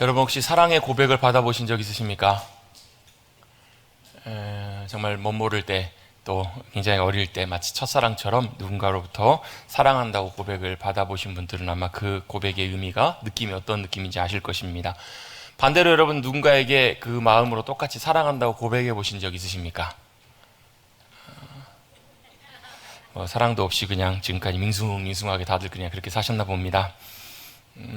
여러분 혹시 사랑의 고백을 받아보신 적 있으십니까? 정말 멋 모를 때, 또 굉장히 어릴 때 마치 첫사랑처럼 누군가로부터 사랑한다고 고백을 받아보신 분들은 아마 그 고백의 의미가, 느낌이 어떤 느낌인지 아실 것입니다. 반대로 여러분 누군가에게 그 마음으로 똑같이 사랑한다고 고백해 보신 적 있으십니까? 사랑도 없이 그냥 지금까지 밍숭밍숭하게 다들 그냥 그렇게 사셨나 봅니다.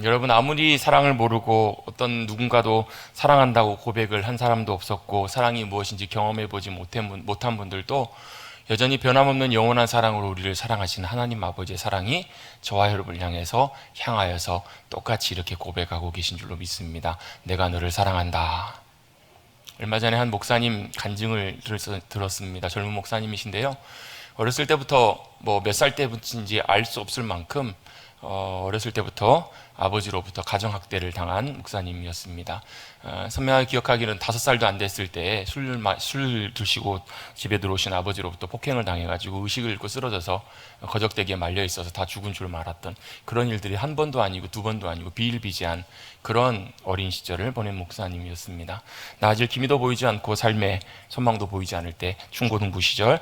여러분 아무리 사랑을 모르고 어떤 누군가도 사랑한다고 고백을 한 사람도 없었고, 사랑이 무엇인지 경험해보지 못한 분들도 여전히 변함없는 영원한 사랑으로 우리를 사랑하시는 하나님 아버지의 사랑이 저와 여러분을 향하여서 똑같이 이렇게 고백하고 계신 줄로 믿습니다. 내가 너를 사랑한다. 얼마 전에 한 목사님 간증을 들었습니다. 젊은 목사님이신데요, 어렸을 때부터 몇 살 때부터인지 알 수 없을 만큼 어렸을 때부터 아버지로부터 가정학대를 당한 목사님이었습니다. 선명하게 기억하기는 5살도 안 됐을 때 술 드시고 집에 들어오신 아버지로부터 폭행을 당해가지고 의식을 잃고 쓰러져서 거적대기에 말려있어서 다 죽은 줄 알았던 그런 일들이 한 번도 아니고 두 번도 아니고 비일비재한 그런 어린 시절을 보낸 목사님이었습니다. 나아질 기미도 보이지 않고 삶의 소망도 보이지 않을 때 중고등부 시절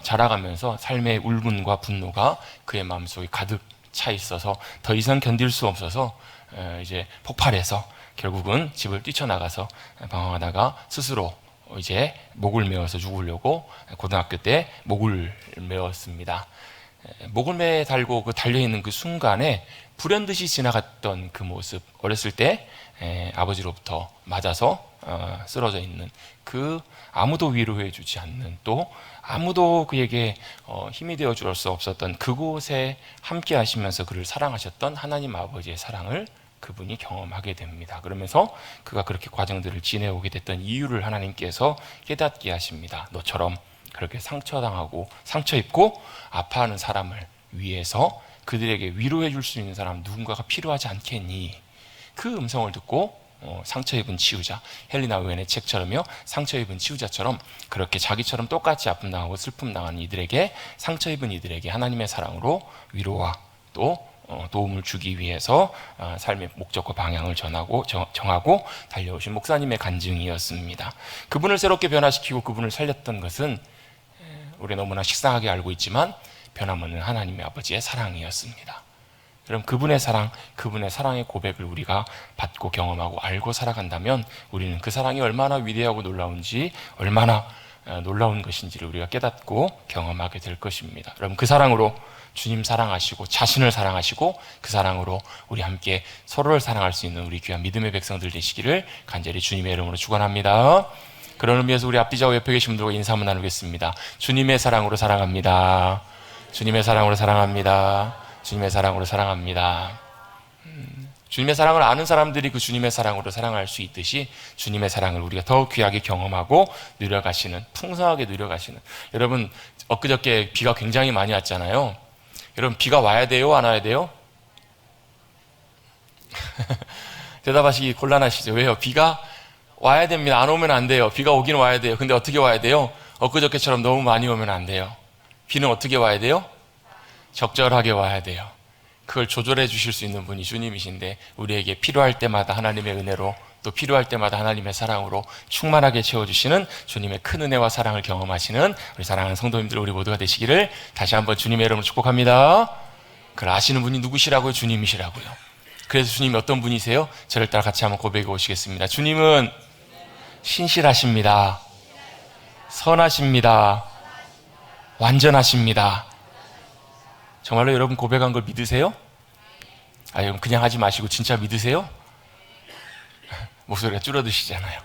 자라가면서 삶의 울분과 분노가 그의 마음속에 가득 차 있어서 더 이상 견딜 수 없어서 이제 폭발해서 결국은 집을 뛰쳐나가서 방황하다가 스스로 이제 목을 메어서 죽으려고 고등학교 때 목을 메었습니다. 목을 매 달고 그 달려있는 그 순간에 불현듯이 지나갔던 그 모습, 어렸을 때 아버지로부터 맞아서 쓰러져 있는 그 아무도 위로해 주지 않는, 또 아무도 그에게 힘이 되어 줄 수 없었던 그곳에 함께 하시면서 그를 사랑하셨던 하나님 아버지의 사랑을 그분이 경험하게 됩니다. 그러면서 그가 그렇게 과정들을 지내오게 됐던 이유를 하나님께서 깨닫게 하십니다. 너처럼 그렇게 상처당하고 상처 입고 아파하는 사람을 위해서 그들에게 위로해 줄 수 있는 사람 누군가가 필요하지 않겠니? 그 음성을 듣고 상처 입은 치유자, 헬리나 우엔의 책처럼요, 상처 입은 치유자처럼 그렇게 자기처럼 똑같이 아픔 당하고 슬픔 당하는 이들에게, 상처 입은 이들에게 하나님의 사랑으로 위로와 또 도움을 주기 위해서 삶의 목적과 방향을 정하고 달려오신 목사님의 간증이었습니다. 그분을 새롭게 변화시키고 그분을 살렸던 것은 우리 너무나 식상하게 알고 있지만 변함없는 하나님의 아버지의 사랑이었습니다. 그럼 그분의 사랑, 그분의 사랑의 고백을 우리가 받고 경험하고 알고 살아간다면 우리는 그 사랑이 얼마나 위대하고 놀라운지, 얼마나 놀라운 것인지를 우리가 깨닫고 경험하게 될 것입니다. 여러분 그 사랑으로 주님 사랑하시고 자신을 사랑하시고 그 사랑으로 우리 함께 서로를 사랑할 수 있는 우리 귀한 믿음의 백성들 되시기를 간절히 주님의 이름으로 축원합니다. 그런 의미에서 우리 앞뒤 좌우 옆에 계신 분들과 인사 한번 나누겠습니다. 주님의 사랑으로 사랑합니다. 주님의 사랑으로 사랑합니다. 주님의 사랑으로 사랑합니다. 주님의 사랑을 아는 사람들이 그 주님의 사랑으로 사랑할 수 있듯이 주님의 사랑을 우리가 더욱 귀하게 경험하고 누려가시는, 풍성하게 누려가시는, 여러분 엊그저께 비가 굉장히 많이 왔잖아요. 여러분 비가 와야 돼요? 안 와야 돼요? 대답하시기 곤란하시죠? 왜요? 비가 와야 됩니다. 안 오면 안 돼요. 비가 오긴 와야 돼요. 근데 어떻게 와야 돼요? 엊그저께처럼 너무 많이 오면 안 돼요. 비는 어떻게 와야 돼요? 적절하게 와야 돼요. 그걸 조절해 주실 수 있는 분이 주님이신데, 우리에게 필요할 때마다 하나님의 은혜로, 또 필요할 때마다 하나님의 사랑으로 충만하게 채워주시는 주님의 큰 은혜와 사랑을 경험하시는 우리 사랑하는 성도님들, 우리 모두가 되시기를 다시 한번 주님의 이름으로 축복합니다. 그걸 아시는 분이 누구시라고요? 주님이시라고요. 그래서 주님이 어떤 분이세요? 저를 따라 같이 한번 고백해 오시겠습니다. 주님은 신실하십니다. 선하십니다. 완전하십니다. 정말로 여러분 고백한 걸 믿으세요? 여러분 그냥 하지 마시고 진짜 믿으세요? 목소리가 줄어드시잖아요.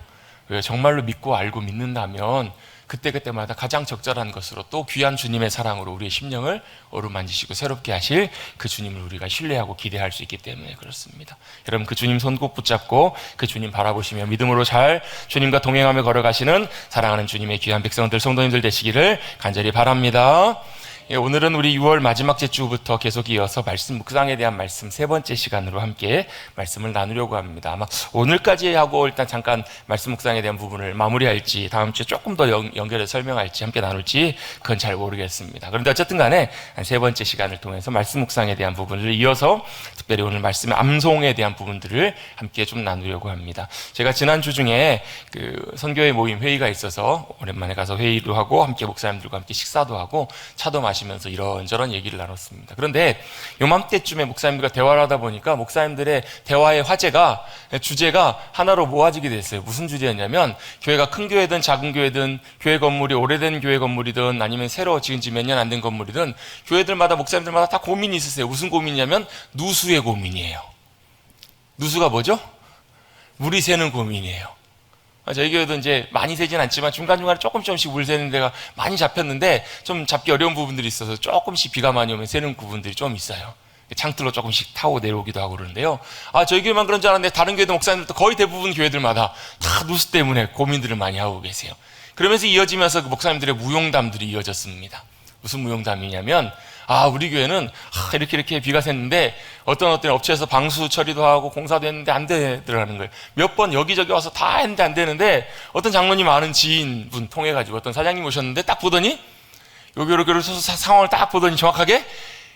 왜? 정말로 믿고 알고 믿는다면 그때그때마다 가장 적절한 것으로 또 귀한 주님의 사랑으로 우리의 심령을 어루만지시고 새롭게 하실 그 주님을 우리가 신뢰하고 기대할 수 있기 때문에 그렇습니다. 여러분 그 주님 손 꼭 붙잡고 그 주님 바라보시며 믿음으로 잘 주님과 동행하며 걸어가시는 사랑하는 주님의 귀한 백성들, 성도님들 되시기를 간절히 바랍니다. 오늘은 우리 6월 마지막 주부터 계속 이어서 말씀 묵상에 대한 말씀 세 번째 시간으로 함께 말씀을 나누려고 합니다. 아마 오늘까지 하고 일단 잠깐 말씀 묵상에 대한 부분을 마무리할지 다음 주에 조금 더 연결해서 설명할지 함께 나눌지 그건 잘 모르겠습니다. 그런데 어쨌든 간에 한 세 번째 시간을 통해서 말씀 묵상에 대한 부분을 이어서 특별히 오늘 말씀의 암송에 대한 부분들을 함께 좀 나누려고 합니다. 제가 지난주 중에 그 선교회 모임 회의가 있어서 오랜만에 가서 회의도 하고 함께 목사님들과 함께 식사도 하고 차도 마시면서 이런저런 얘기를 나눴습니다. 그런데 요맘때쯤에 목사님들과 대화를 하다 보니까 목사님들의 대화의 화제가 주제가 하나로 모아지게 됐어요. 무슨 주제였냐면 교회가 큰 교회든 작은 교회든 교회 건물이 오래된 교회 건물이든 아니면 새로 지은 지 몇 년 안 된 건물이든 교회들마다 목사님들마다 다 고민이 있으세요. 무슨 고민이냐면 누수의 고민이에요. 누수가 뭐죠? 물이 새는 고민이에요. 저희 교회도 이제 많이 새진 않지만 중간중간에 조금씩 물 새는 데가 많이 잡혔는데 좀 잡기 어려운 부분들이 있어서 조금씩 비가 많이 오면 새는 부분들이 좀 있어요. 창틀로 조금씩 타고 내려오기도 하고 그러는데요. 저희 교회만 그런 줄 알았는데 다른 교회도 목사님들도 거의 대부분 교회들마다 다 누수 때문에 고민들을 많이 하고 계세요. 그러면서 이어지면서 그 목사님들의 무용담들이 이어졌습니다. 무슨 무용담이냐면 우리 교회는 이렇게 비가 샜는데 어떤 업체에서 방수 처리도 하고 공사도 했는데 안 되더라는 거예요. 몇 번 여기저기 와서 다 했는데 안 되는데 어떤 장로님 아는 지인분 통해가지고 어떤 사장님 오셨는데 딱 보더니 이렇게 상황을 딱 보더니 정확하게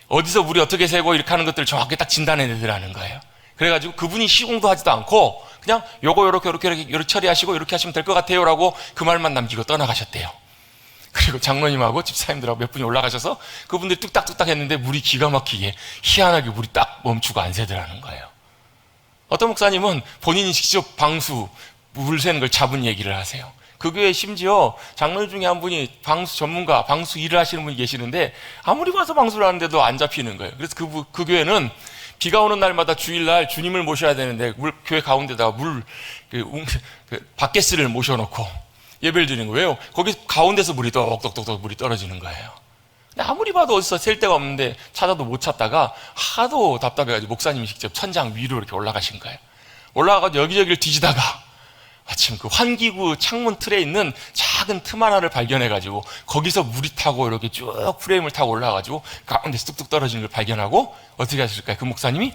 어디서 물이 어떻게 새고 이렇게 하는 것들을 정확하게 딱 진단해내더라는 거예요. 그래가지고 그분이 시공도 하지도 않고 그냥 이렇게 처리하시고 이렇게 하시면 될 것 같아요 라고 그 말만 남기고 떠나가셨대요. 그리고 장로님하고 집사님들하고 몇 분이 올라가셔서 그분들이 뚝딱뚝딱 했는데 물이 기가 막히게 희한하게 물이 딱 멈추고 안 새더라는 거예요. 어떤 목사님은 본인이 직접 방수 물 새는 걸 잡은 얘기를 하세요. 그 교회에 심지어 장로님 중에 한 분이 방수 전문가, 방수 일을 하시는 분이 계시는데 아무리 봐서 방수를 하는데도 안 잡히는 거예요. 그래서 그 교회는 비가 오는 날마다 주일날 주님을 모셔야 되는데 교회 가운데다가 바켓스를 모셔놓고 예배를 드리는 거예요. 거기 가운데서 물이 똑똑똑똑 물이 떨어지는 거예요. 근데 아무리 봐도 어디서 셀 데가 없는데 찾아도 못 찾다가 하도 답답해가지고 목사님이 직접 천장 위로 이렇게 올라가신 거예요. 올라가서 여기저기를 뒤지다가 마침 그 환기구 창문 틀에 있는 작은 틈 하나를 발견해가지고 거기서 물이 타고 이렇게 쭉 프레임을 타고 올라가가지고 가운데서 뚝뚝 떨어지는 걸 발견하고 어떻게 하실까요? 그 목사님이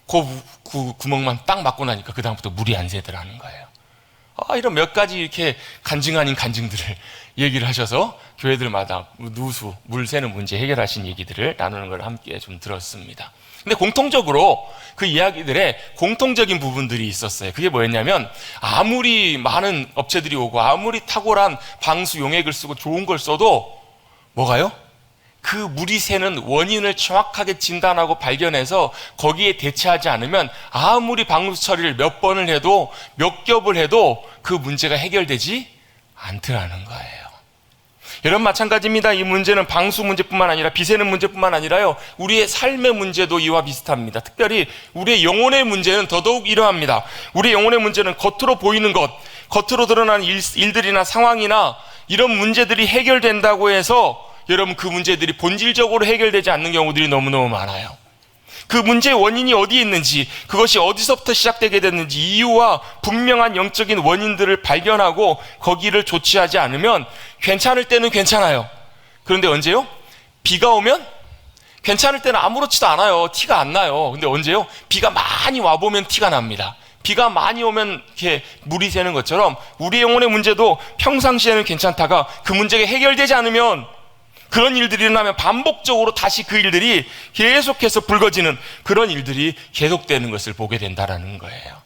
그 구멍만 딱 막고 나니까 그 다음부터 물이 안 새더라는 거예요. 이런 몇 가지 이렇게 간증 아닌 간증들을 얘기를 하셔서 교회들마다 누수, 물 새는 문제 해결하신 얘기들을 나누는 걸 함께 좀 들었습니다. 근데 공통적으로 그 이야기들의 공통적인 부분들이 있었어요. 그게 뭐였냐면 아무리 많은 업체들이 오고 아무리 탁월한 방수 용액을 쓰고 좋은 걸 써도 뭐가요? 그 물이 새는 원인을 정확하게 진단하고 발견해서 거기에 대처하지 않으면 아무리 방수 처리를 몇 번을 해도 몇 겹을 해도 그 문제가 해결되지 않더라는 거예요. 여러분 마찬가지입니다. 이 문제는 방수 문제뿐만 아니라 비 새는 문제뿐만 아니라요. 우리의 삶의 문제도 이와 비슷합니다. 특별히 우리의 영혼의 문제는 더더욱 이러합니다. 우리의 영혼의 문제는 겉으로 보이는 것, 겉으로 드러나는 일들이나 상황이나 이런 문제들이 해결된다고 해서 여러분 그 문제들이 본질적으로 해결되지 않는 경우들이 너무너무 많아요. 그 문제의 원인이 어디에 있는지, 그것이 어디서부터 시작되게 됐는지 이유와 분명한 영적인 원인들을 발견하고 거기를 조치하지 않으면 괜찮을 때는 괜찮아요. 그런데 언제요? 비가 오면 괜찮을 때는 아무렇지도 않아요. 티가 안 나요. 근데 언제요? 비가 많이 와보면 티가 납니다. 비가 많이 오면 이렇게 물이 새는 것처럼 우리의 영혼의 문제도 평상시에는 괜찮다가 그 문제가 해결되지 않으면 그런 일들이 일어나면 반복적으로 다시 그 일들이 계속해서 불거지는 그런 일들이 계속되는 것을 보게 된다는 거예요.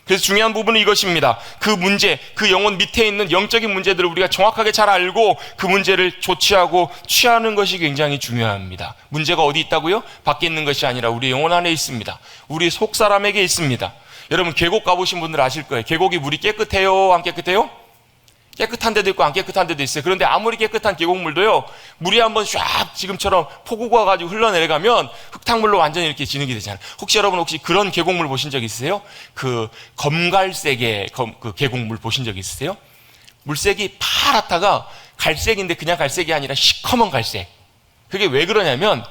그래서 중요한 부분은 이것입니다. 그 문제, 그 영혼 밑에 있는 영적인 문제들을 우리가 정확하게 잘 알고 그 문제를 조치하고 취하는 것이 굉장히 중요합니다. 문제가 어디 있다고요? 밖에 있는 것이 아니라 우리 영혼 안에 있습니다. 우리 속 사람에게 있습니다. 여러분 계곡 가보신 분들 아실 거예요. 계곡이 물이 깨끗해요? 안 깨끗해요? 깨끗한 데도 있고 안 깨끗한 데도 있어요. 그런데 아무리 깨끗한 계곡물도요, 물이 한번 쫙 지금처럼 폭우가 와가지고 흘러내려가면 흙탕물로 완전히 이렇게 진흙이 되잖아요. 혹시 그런 계곡물 보신 적 있으세요? 그 검갈색의 그 계곡물 보신 적 있으세요? 물색이 파랗다가 갈색인데 그냥 갈색이 아니라 시커먼 갈색. 그게 왜 그러냐면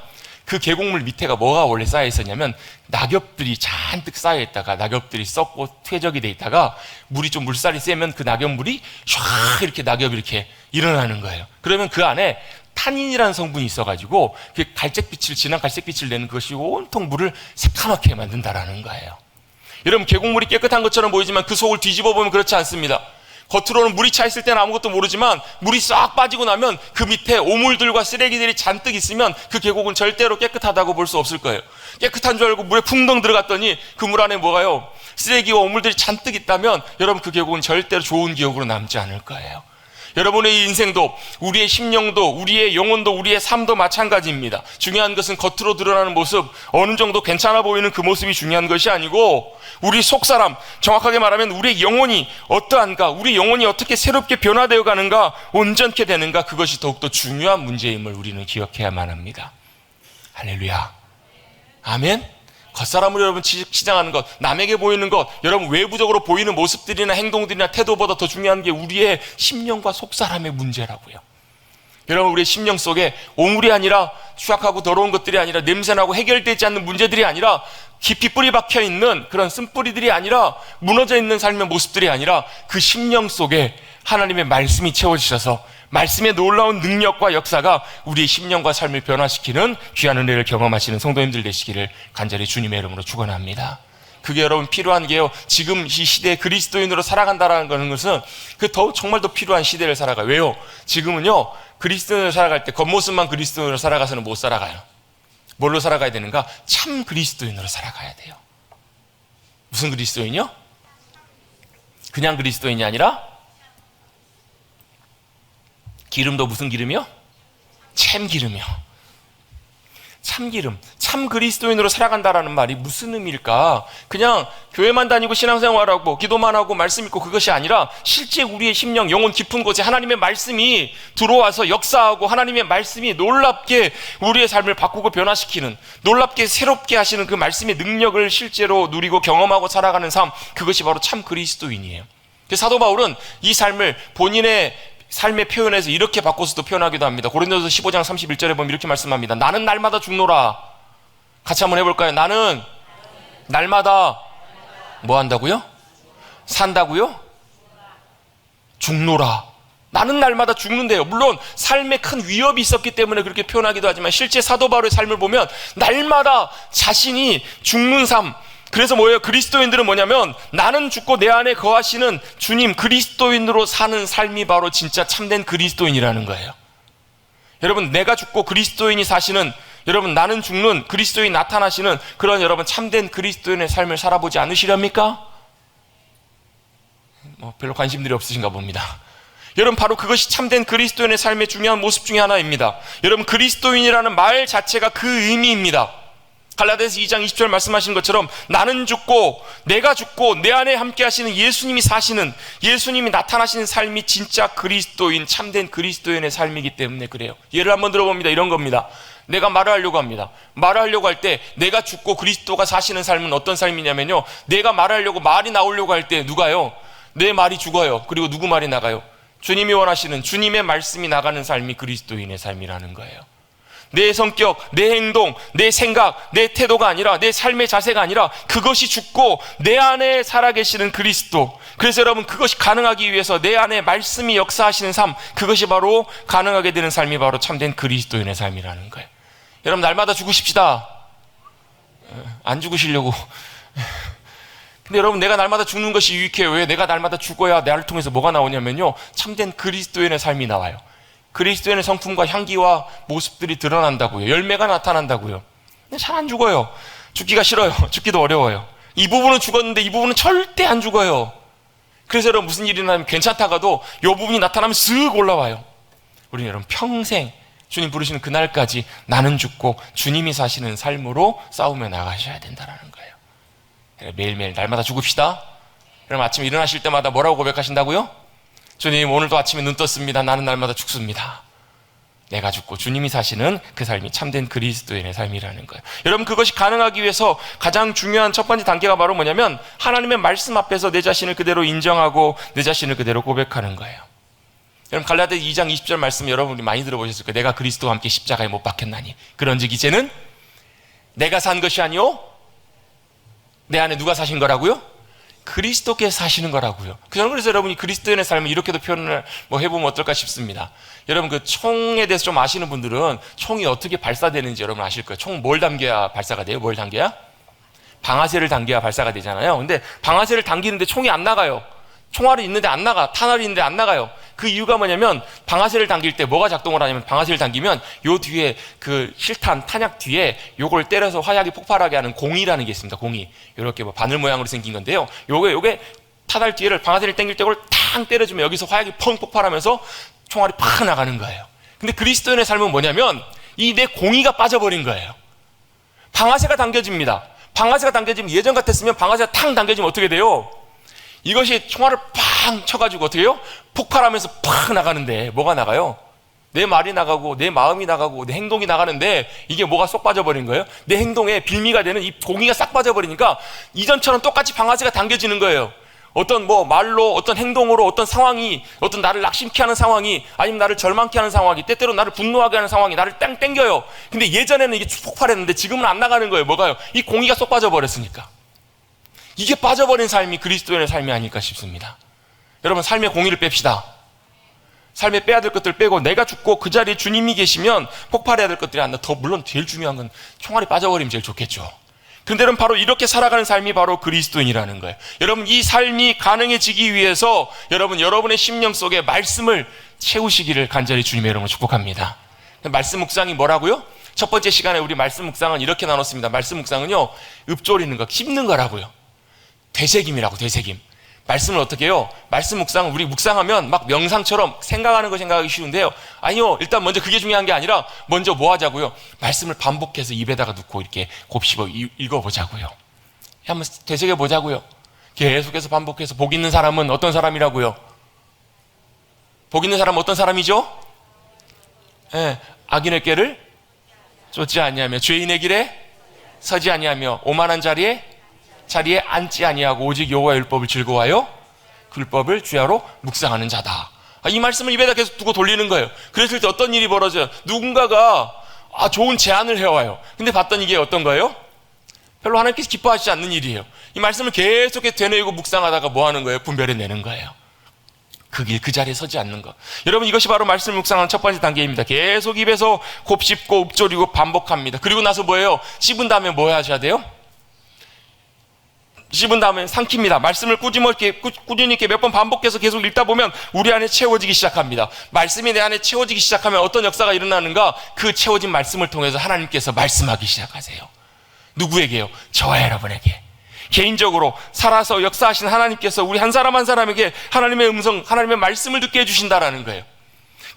그 계곡물 밑에가 뭐가 원래 쌓여 있었냐면 낙엽들이 잔뜩 쌓여 있다가 낙엽들이 썩고 퇴적이 돼 있다가 물이 좀 물살이 세면 그 낙엽물이 쫙 이렇게 낙엽이 이렇게 일어나는 거예요. 그러면 그 안에 탄닌이라는 성분이 있어가지고 진한 갈색빛을 내는 그것이 온통 물을 새카맣게 만든다라는 거예요. 여러분, 계곡물이 깨끗한 것처럼 보이지만 그 속을 뒤집어 보면 그렇지 않습니다. 겉으로는 물이 차 있을 때는 아무것도 모르지만 물이 싹 빠지고 나면 그 밑에 오물들과 쓰레기들이 잔뜩 있으면 그 계곡은 절대로 깨끗하다고 볼 수 없을 거예요. 깨끗한 줄 알고 물에 풍덩 들어갔더니 그 물 안에 뭐가요? 쓰레기와 오물들이 잔뜩 있다면 여러분, 그 계곡은 절대로 좋은 기억으로 남지 않을 거예요. 여러분의 인생도, 우리의 심령도, 우리의 영혼도, 우리의 삶도 마찬가지입니다. 중요한 것은 겉으로 드러나는 모습, 어느 정도 괜찮아 보이는 그 모습이 중요한 것이 아니고 우리 속사람, 정확하게 말하면 우리의 영혼이 어떠한가, 우리 영혼이 어떻게 새롭게 변화되어 가는가, 온전케 되는가, 그것이 더욱더 중요한 문제임을 우리는 기억해야만 합니다. 할렐루야. 아멘. 겉사람으로 여러분 치장하는 것, 남에게 보이는 것, 여러분 외부적으로 보이는 모습들이나 행동들이나 태도보다 더 중요한 게 우리의 심령과 속사람의 문제라고요. 여러분, 우리의 심령 속에 오물이 아니라, 추악하고 더러운 것들이 아니라, 냄새나고 해결되지 않는 문제들이 아니라, 깊이 뿌리 박혀 있는 그런 쓴뿌리들이 아니라, 무너져 있는 삶의 모습들이 아니라 그 심령 속에 하나님의 말씀이 채워지셔서 말씀의 놀라운 능력과 역사가 우리의 심령과 삶을 변화시키는 귀한 은혜를 경험하시는 성도님들 되시기를 간절히 주님의 이름으로 축원합니다. 그게 여러분 필요한 게요, 지금 이 시대에 그리스도인으로 살아간다는 것은 정말 더 필요한 시대를 살아가요. 왜요? 지금은요, 그리스도인으로 살아갈 때 겉모습만 그리스도인으로 살아가서는 못 살아가요. 뭘로 살아가야 되는가? 참 그리스도인으로 살아가야 돼요. 무슨 그리스도인이요? 그냥 그리스도인이 아니라 기름도 무슨 기름이요? 참기름이요. 참기름, 참 그리스도인으로 살아간다라는 말이 무슨 의미일까? 그냥 교회만 다니고 신앙생활하고 기도만 하고 말씀 읽고 그것이 아니라 실제 우리의 심령, 영혼 깊은 곳에 하나님의 말씀이 들어와서 역사하고 하나님의 말씀이 놀랍게 우리의 삶을 바꾸고 변화시키는, 놀랍게 새롭게 하시는 그 말씀의 능력을 실제로 누리고 경험하고 살아가는 삶, 그것이 바로 참 그리스도인이에요. 사도 바울은 이 삶을 본인의 삶의 표현에서 이렇게 바꿔서도 표현하기도 합니다. 고린도서 15장 31절에 보면 이렇게 말씀합니다. 나는 날마다 죽노라. 같이 한번 해볼까요? 나는 날마다 뭐 한다고요? 산다고요? 죽노라. 나는 날마다 죽는데요. 물론 삶에 큰 위협이 있었기 때문에 그렇게 표현하기도 하지만 실제 사도 바울의 삶을 보면 날마다 자신이 죽는 삶, 그래서 뭐예요? 그리스도인들은 뭐냐면 나는 죽고 내 안에 거하시는 주님 그리스도인으로 사는 삶이 바로 진짜 참된 그리스도인이라는 거예요. 여러분, 내가 죽고 그리스도인이 사시는, 여러분 나는 죽는 그리스도인 나타나시는 그런 여러분 참된 그리스도인의 삶을 살아보지 않으시렵니까? 별로 관심들이 없으신가 봅니다. 여러분, 바로 그것이 참된 그리스도인의 삶의 중요한 모습 중에 하나입니다. 여러분, 그리스도인이라는 말 자체가 그 의미입니다. 갈라디아서 2장 20절 말씀하신 것처럼 나는 죽고 내가 죽고 내 안에 함께 하시는 예수님이 사시는, 예수님이 나타나시는 삶이 진짜 그리스도인, 참된 그리스도인의 삶이기 때문에 그래요. 예를 한번 들어봅니다. 이런 겁니다. 내가 말을 하려고 합니다. 말을 하려고 할 때 내가 죽고 그리스도가 사시는 삶은 어떤 삶이냐면요, 내가 말을 하려고 말이 나오려고 할 때 누가요? 내 말이 죽어요. 그리고 누구 말이 나가요? 주님이 원하시는 주님의 말씀이 나가는 삶이 그리스도인의 삶이라는 거예요. 내 성격, 내 행동, 내 생각, 내 태도가 아니라, 내 삶의 자세가 아니라 그것이 죽고 내 안에 살아계시는 그리스도. 그래서 여러분, 그것이 가능하기 위해서 내 안에 말씀이 역사하시는 삶, 그것이 바로 가능하게 되는 삶이 바로 참된 그리스도인의 삶이라는 거예요. 여러분, 날마다 죽으십시다. 안 죽으시려고. 근데 여러분, 내가 날마다 죽는 것이 유익해요. 왜? 내가 날마다 죽어야 나를 통해서 뭐가 나오냐면요, 참된 그리스도인의 삶이 나와요. 그리스도인의 성품과 향기와 모습들이 드러난다고요. 열매가 나타난다고요. 근데 잘 안 죽어요. 죽기가 싫어요. 죽기도 어려워요. 이 부분은 죽었는데 이 부분은 절대 안 죽어요. 그래서 여러분, 무슨 일이 나면 괜찮다가도 이 부분이 나타나면 쓱 올라와요. 우리는 여러분 평생 주님 부르시는 그날까지 나는 죽고 주님이 사시는 삶으로 싸우며 나가셔야 된다는 거예요. 매일매일 날마다 죽읍시다. 여러분, 아침에 일어나실 때마다 뭐라고 고백하신다고요? 주님, 오늘도 아침에 눈 떴습니다. 나는 날마다 죽습니다. 내가 죽고 주님이 사시는 그 삶이 참된 그리스도인의 삶이라는 거예요. 여러분, 그것이 가능하기 위해서 가장 중요한 첫 번째 단계가 바로 뭐냐면 하나님의 말씀 앞에서 내 자신을 그대로 인정하고 내 자신을 그대로 고백하는 거예요. 여러분, 갈라디아 2장 20절 말씀 여러분이 많이 들어보셨을 거예요. 내가 그리스도와 함께 십자가에 못 박혔나니 그런즉 이제는 내가 산 것이 아니요 내 안에 누가 사신 거라고요? 그리스도께서 사시는 거라고요. 그래서 여러분이 그리스도인의 삶을 이렇게도 표현을 해보면 어떨까 싶습니다. 여러분 그 총에 대해서 좀 아시는 분들은 총이 어떻게 발사되는지 여러분 아실 거예요. 총 뭘 당겨야 발사가 돼요? 뭘 당겨야? 방아쇠를 당겨야 발사가 되잖아요. 근데 방아쇠를 당기는데 총이 안 나가요. 총알이 있는데 안 나가. 탄알이 있는데 안 나가요. 그 이유가 뭐냐면 방아쇠를 당길 때 뭐가 작동을 하냐면 방아쇠를 당기면 요 뒤에 그 실탄, 탄약 뒤에 요걸 때려서 화약이 폭발하게 하는 공이라는 게 있습니다. 공이. 요렇게 바늘 모양으로 생긴 건데요. 요게 탄알 뒤에를 방아쇠를 당길 때 그걸 탕 때려주면 여기서 화약이 펑 폭발하면서 총알이 팍 나가는 거예요. 근데 그리스도인의 삶은 뭐냐면 이 내 공이가 빠져버린 거예요. 방아쇠가 당겨집니다. 방아쇠가 당겨지면 예전 같았으면 방아쇠가 탕 당겨지면 어떻게 돼요? 이것이 총알을 팡 쳐가지고 어떻게 해요? 폭발하면서 팍 나가는데 뭐가 나가요? 내 말이 나가고 내 마음이 나가고 내 행동이 나가는데 이게 뭐가 쏙 빠져버린 거예요? 내 행동에 빌미가 되는 이 공이가 싹 빠져버리니까 이전처럼 똑같이 방아쇠가 당겨지는 거예요. 어떤 말로 어떤 행동으로 어떤 상황이 어떤 나를 낙심케 하는 상황이 아니면 나를 절망케 하는 상황이 때때로 나를 분노하게 하는 상황이 나를 땡 땡겨요. 근데 예전에는 이게 폭발했는데 지금은 안 나가는 거예요. 뭐가요? 이 공이가 쏙 빠져버렸으니까. 이게 빠져버린 삶이 그리스도인의 삶이 아닐까 싶습니다. 여러분 삶의 공의를 뺍시다. 삶에 빼야 될 것들 빼고 내가 죽고 그 자리에 주님이 계시면 폭발해야 될 것들이 안 나. 더 물론 제일 중요한 건 총알이 빠져버리면 제일 좋겠죠. 그런데 여러분 바로 이렇게 살아가는 삶이 바로 그리스도인이라는 거예요. 여러분 이 삶이 가능해지기 위해서 여러분의 심령 속에 말씀을 채우시기를 간절히 주님의 이름으로 축복합니다. 말씀 묵상이 뭐라고요? 첫 번째 시간에 우리 말씀 묵상은 이렇게 나눴습니다. 말씀 묵상은요 읊조리는 거, 씹는 거라고요. 되새김이라고, 되새김. 말씀을 어떻게 해요? 말씀 묵상은 우리 묵상하면 막 명상처럼 생각하는 거 생각하기 쉬운데요. 아니요, 일단 먼저 그게 중요한 게 아니라 먼저 뭐 하자고요? 말씀을 반복해서 입에다가 넣고 이렇게 곱씹어 읽어보자고요. 한번 되새겨 보자고요. 계속해서 반복해서. 복 있는 사람은 어떤 사람이라고요? 복 있는 사람은 어떤 사람이죠? 악인의 꾀를 쫓지 아니하며 죄인의 길에 서지 아니하며 오만한 자리에 앉지 아니하고 오직 여호와의 율법을 즐거워하여 그 율법을 주야로 묵상하는 자다. 이 말씀을 입에다 계속 두고 돌리는 거예요. 그랬을 때 어떤 일이 벌어져요? 누군가가 좋은 제안을 해와요. 근데 봤더니 이게 어떤 거예요? 별로 하나님께서 기뻐하시지 않는 일이에요. 이 말씀을 계속해서 되뇌이고 묵상하다가 뭐 하는 거예요? 분별해내는 거예요. 그 길, 그 자리에 서지 않는 것. 여러분 이것이 바로 말씀 묵상하는 첫 번째 단계입니다. 계속 입에서 곱씹고 읊조리고 반복합니다. 그리고 나서 뭐예요? 씹은 다음에 뭐 하셔야 돼요? 씹은 다음에 삼킵니다. 말씀을 꾸준히 이렇게 몇 번 반복해서 계속 읽다 보면 우리 안에 채워지기 시작합니다. 말씀이 내 안에 채워지기 시작하면 어떤 역사가 일어나는가? 그 채워진 말씀을 통해서 하나님께서 말씀하기 시작하세요. 누구에게요? 저와 여러분에게. 개인적으로 살아서 역사하신 하나님께서 우리 한 사람 한 사람에게 하나님의 음성, 하나님의 말씀을 듣게 해주신다라는 거예요.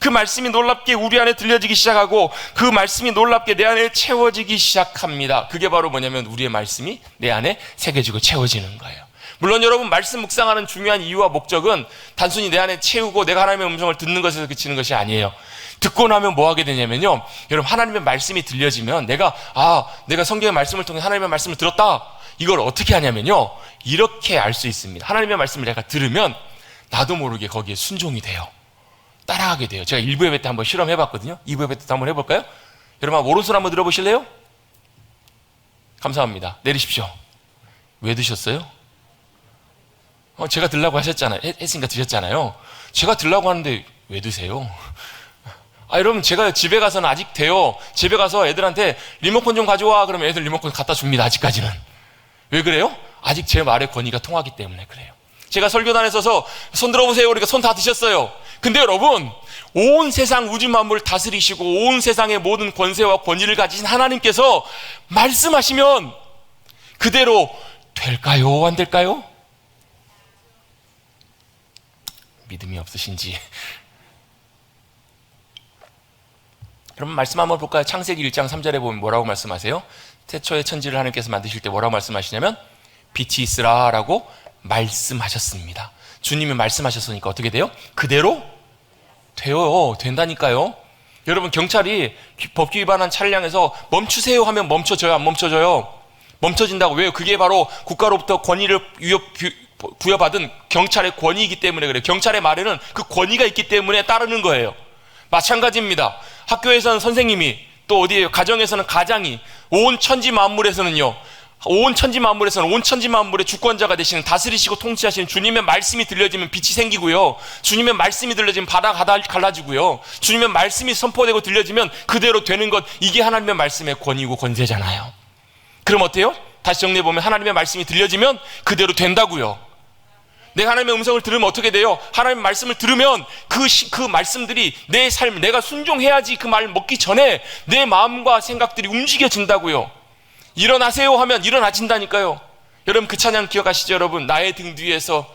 그 말씀이 놀랍게 우리 안에 들려지기 시작하고 그 말씀이 놀랍게 내 안에 채워지기 시작합니다. 그게 바로 뭐냐면 우리의 말씀이 내 안에 새겨지고 채워지는 거예요. 물론 여러분 말씀 묵상하는 중요한 이유와 목적은 단순히 내 안에 채우고 내가 하나님의 음성을 듣는 것에서 그치는 것이 아니에요. 듣고 나면 뭐 하게 되냐면요, 여러분 하나님의 말씀이 들려지면 내가 성경의 말씀을 통해 하나님의 말씀을 들었다, 이걸 어떻게 하냐면요 이렇게 알 수 있습니다. 하나님의 말씀을 내가 들으면 나도 모르게 거기에 순종이 돼요. 따라하게 돼요. 제가 1부 예배 때 한번 실험해봤거든요. 2부 예배 때도 한번 해볼까요? 여러분 오른손 한번 들어보실래요? 감사합니다. 내리십시오. 왜 드셨어요? 제가 들라고 하셨잖아요. 했으니까 드셨잖아요. 제가 들라고 하는데 왜 드세요? 여러분 제가 집에 가서는 아직 돼요. 집에 가서 애들한테 리모컨 좀 가져와 그러면 애들 리모컨 갖다 줍니다. 아직까지는. 왜 그래요? 아직 제 말의 권위가 통하기 때문에 그래요. 제가 설교단에 서서 손 들어보세요 그러니까 손 다 드셨어요. 근데 여러분 온 세상 우주 만물을 다스리시고 온 세상의 모든 권세와 권위를 가지신 하나님께서 말씀하시면 그대로 될까요? 안 될까요? 믿음이 없으신지. 여러분 말씀 한번 볼까요? 창세기 1장 3절에 보면 뭐라고 말씀하세요? 태초에 천지를 하나님께서 만드실 때 뭐라고 말씀하시냐면 빛이 있으라 라고 말씀하셨습니다. 주님이 말씀하셨으니까 어떻게 돼요? 그대로 돼요. 된다니까요. 여러분 경찰이 법규 위반한 차량에서 멈추세요 하면 멈춰져요? 안 멈춰져요? 멈춰진다고. 왜요? 그게 바로 국가로부터 권위를 부여받은 경찰의 권위이기 때문에 그래요. 경찰의 말에는 그 권위가 있기 때문에 따르는 거예요. 마찬가지입니다. 학교에서는 선생님이, 또 어디에요? 가정에서는 가장이, 온 천지 만물에서는요 온 천지 만물에서는 온 천지 만물의 주권자가 되시는, 다스리시고 통치하시는 주님의 말씀이 들려지면 빛이 생기고요, 주님의 말씀이 들려지면 바다가 갈라지고요, 주님의 말씀이 선포되고 들려지면 그대로 되는 것, 이게 하나님의 말씀의 권위고 권세잖아요. 그럼 어때요? 다시 정리해보면 하나님의 말씀이 들려지면 그대로 된다고요. 내가 하나님의 음성을 들으면 어떻게 돼요? 하나님의 말씀을 들으면 그 말씀들이 내 삶, 내가 순종해야지 그 말 먹기 전에 내 마음과 생각들이 움직여진다고요. 일어나세요 하면 일어나진다니까요. 여러분 그 찬양 기억하시죠? 여러분, 나의 등 뒤에서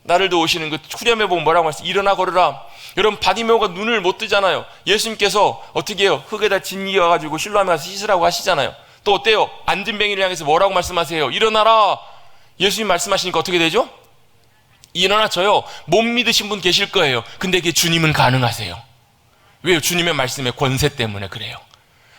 나를 도우시는 그 후렴해보면 뭐라고 말씀? 일어나 걸으라. 여러분 바디메오가 눈을 못 뜨잖아요. 예수님께서 어떻게 해요? 흙에다 짓이어가지고 실로암에 가서 씻으라고 하시잖아요. 또 어때요? 안진뱅이를 향해서 뭐라고 말씀하세요? 일어나라. 예수님 말씀하시니까 어떻게 되죠? 일어나져요. 못 믿으신 분 계실 거예요. 근데 그게 주님은 가능하세요. 왜요? 주님의 말씀의 권세 때문에 그래요.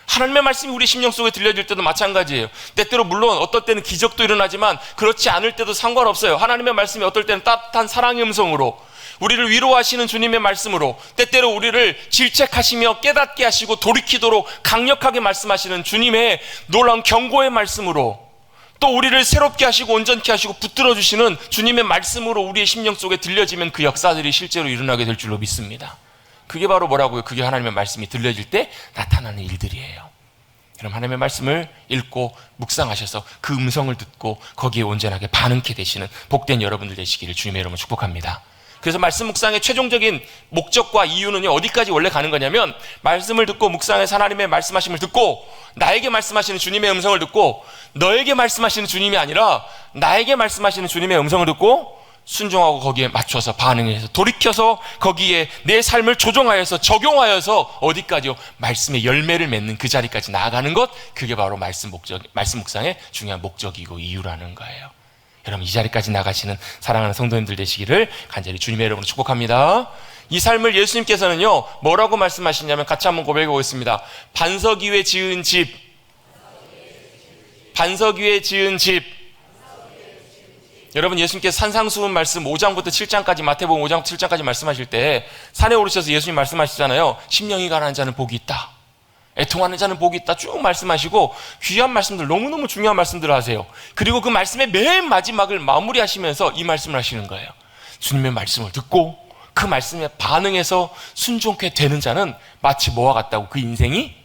하나님의 말씀이 우리 심령 속에 들려질 때도 마찬가지예요. 때때로 물론 어떨 때는 기적도 일어나지만 그렇지 않을 때도 상관없어요. 하나님의 말씀이 어떨 때는 따뜻한 사랑의 음성으로, 우리를 위로하시는 주님의 말씀으로, 때때로 우리를 질책하시며 깨닫게 하시고 돌이키도록 강력하게 말씀하시는 주님의 놀라운 경고의 말씀으로, 또 우리를 새롭게 하시고 온전케 하시고 붙들어 주시는 주님의 말씀으로 우리의 심령 속에 들려지면 그 역사들이 실제로 일어나게 될 줄로 믿습니다. 그게 바로 뭐라고요? 그게 하나님의 말씀이 들려질 때 나타나는 일들이에요. 그럼 하나님의 말씀을 읽고 묵상하셔서 그 음성을 듣고 거기에 온전하게 반응케 되시는 복된 여러분들 되시기를 주님의 이름으로 축복합니다. 그래서 말씀 묵상의 최종적인 목적과 이유는요, 어디까지 원래 가는 거냐면, 말씀을 듣고 묵상해서 하나님의 말씀하심을 듣고 나에게 말씀하시는 주님의 음성을 듣고, 너에게 말씀하시는 주님이 아니라 나에게 말씀하시는 주님의 음성을 듣고 순종하고 거기에 맞춰서 반응해서 돌이켜서 거기에 내 삶을 조종하여서 적용하여서 어디까지요? 말씀의 열매를 맺는 그 자리까지 나아가는 것, 그게 바로 말씀 묵상의 중요한 목적이고 이유라는 거예요. 여러분 이 자리까지 나가시는 사랑하는 성도님들 되시기를 간절히 주님의 이름으로 축복합니다. 이 삶을 예수님께서는요 뭐라고 말씀하시냐면, 같이 한번 고백해 보겠습니다. 반석 위에 지은 집, 반석 위에 지은 집. 여러분 예수님께서 산상수훈 말씀 5장부터 7장까지, 마태복음 5장부터 7장까지 말씀하실 때 산에 오르셔서 예수님 말씀하시잖아요. 심령이 가난한 자는 복이 있다, 애통하는 자는 복이 있다 쭉 말씀하시고, 귀한 말씀들, 너무너무 중요한 말씀들을 하세요. 그리고 그 말씀의 맨 마지막을 마무리하시면서 이 말씀을 하시는 거예요. 주님의 말씀을 듣고 그 말씀에 반응해서 순종케 되는 자는 마치 뭐와 같다고? 그 인생이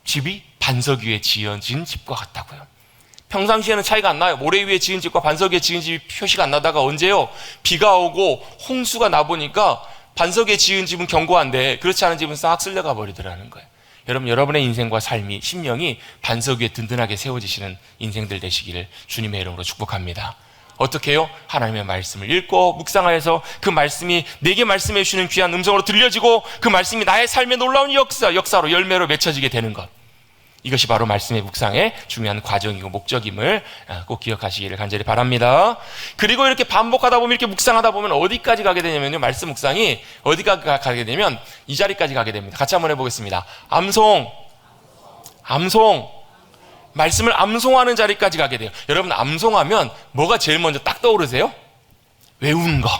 집이 반석 위에 지어진 집과 같다고요. 평상시에는 차이가 안 나요. 모래 위에 지은 집과 반석 위에 지은 집이 표시가 안 나다가 언제요? 비가 오고 홍수가 나보니까 반석 위에 지은 집은 견고한데 그렇지 않은 집은 싹 쓸려가 버리더라는 거예요. 여러분, 여러분의 인생과 삶이, 심령이 반석 위에 든든하게 세워지시는 인생들 되시기를 주님의 이름으로 축복합니다. 어떻게 해요? 하나님의 말씀을 읽고 묵상하여서 그 말씀이 내게 말씀해 주시는 귀한 음성으로 들려지고 그 말씀이 나의 삶의 놀라운 역사로 열매로 맺혀지게 되는 것, 이것이 바로 말씀의 묵상의 중요한 과정이고 목적임을 꼭 기억하시기를 간절히 바랍니다. 그리고 이렇게 반복하다 보면, 이렇게 묵상하다 보면 어디까지 가게 되냐면요, 말씀 묵상이 어디까지 가게 되면 이 자리까지 가게 됩니다. 같이 한번 해보겠습니다. 암송. 말씀을 암송하는 자리까지 가게 돼요. 여러분 암송하면 뭐가 제일 먼저 딱 떠오르세요? 외우는 거,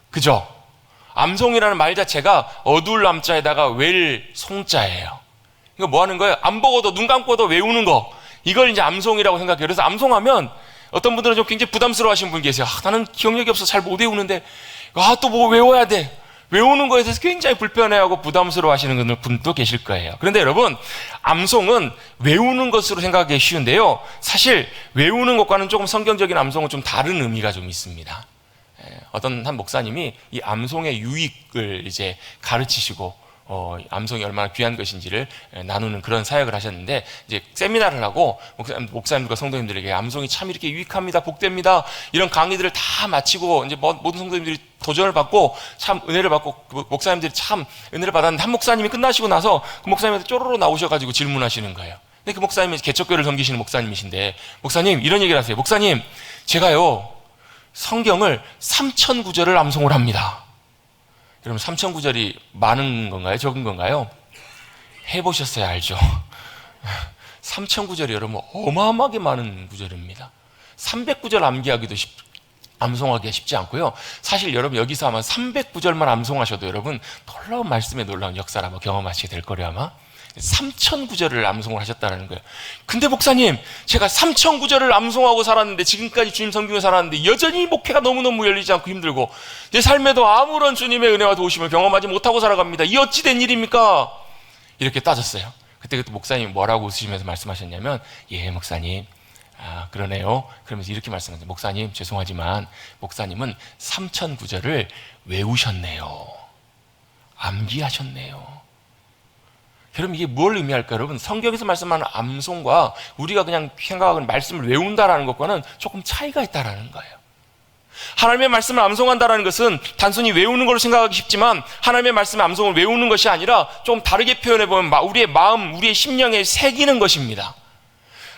그죠? 암송이라는 말 자체가 어둘 암자에다가 웰 송자예요. 이거 뭐 하는 거예요? 안 보고도 눈 감고도 외우는 거, 이걸 이제 암송이라고 생각해요. 그래서 암송하면 어떤 분들은 좀 굉장히 부담스러워 하시는 분 계세요. 나는 기억력이 없어서 잘 못 외우는데 또 뭐 외워야 돼, 외우는 거에 대해서 굉장히 불편해하고 부담스러워 하시는 분도 계실 거예요. 그런데 여러분, 암송은 외우는 것으로 생각하기 쉬운데요, 사실 외우는 것과는 조금 성경적인 암송은 좀 다른 의미가 좀 있습니다. 어떤 한 목사님이 이 암송의 유익을 이제 가르치시고 암송이 얼마나 귀한 것인지를 나누는 그런 사역을 하셨는데, 이제 세미나를 하고 목사님들과 성도님들에게 암송이 참 이렇게 유익합니다, 복됩니다, 이런 강의들을 다 마치고 이제 모든 성도님들이 도전을 받고 참 은혜를 받고, 그 목사님들이 참 은혜를 받았는데, 한 목사님이 끝나시고 나서 그 목사님한테 쪼로로 나오셔가지고 질문하시는 거예요. 근데 그 목사님이 개척교회를 섬기시는 목사님이신데, 목사님 이런 얘기를 하세요. 목사님, 제가요 성경을 3,000구절을 암송을 합니다. 여러분 3,000구절이 많은 건가요? 적은 건가요? 해보셨어야 알죠. 3,000구절이 여러분 어마어마하게 많은 구절입니다. 300구절 암송하기가 쉽지 않고요. 사실 여러분 여기서 아마 300구절만 암송하셔도 여러분 놀라운 말씀의 놀라운 역사를 아마 경험하시게 될 거예요 아마. 3,000구절을 암송을 하셨다는 거예요. 근데 목사님, 제가 3,000구절을 암송하고 살았는데, 지금까지 주님 섬기고 살았는데 여전히 목회가 너무너무 열리지 않고 힘들고 내 삶에도 아무런 주님의 은혜와 도우심을 경험하지 못하고 살아갑니다. 이 어찌 된 일입니까? 이렇게 따졌어요. 그때 목사님이 뭐라고 웃으시면서 말씀하셨냐면, 예, 목사님, 그러네요. 그러면서 이렇게 말씀하셨어요. 목사님, 죄송하지만 목사님은 3,000구절을 외우셨네요. 암기하셨네요. 여러분, 이게 뭘 의미할까요? 여러분, 성경에서 말씀하는 암송과 우리가 그냥 생각하는 말씀을 외운다라는 것과는 조금 차이가 있다라는 거예요. 하나님의 말씀을 암송한다라는 것은 단순히 외우는 걸로 생각하기 쉽지만, 하나님의 말씀의 암송을 외우는 것이 아니라 좀 다르게 표현해보면 우리의 마음, 우리의 심령에 새기는 것입니다.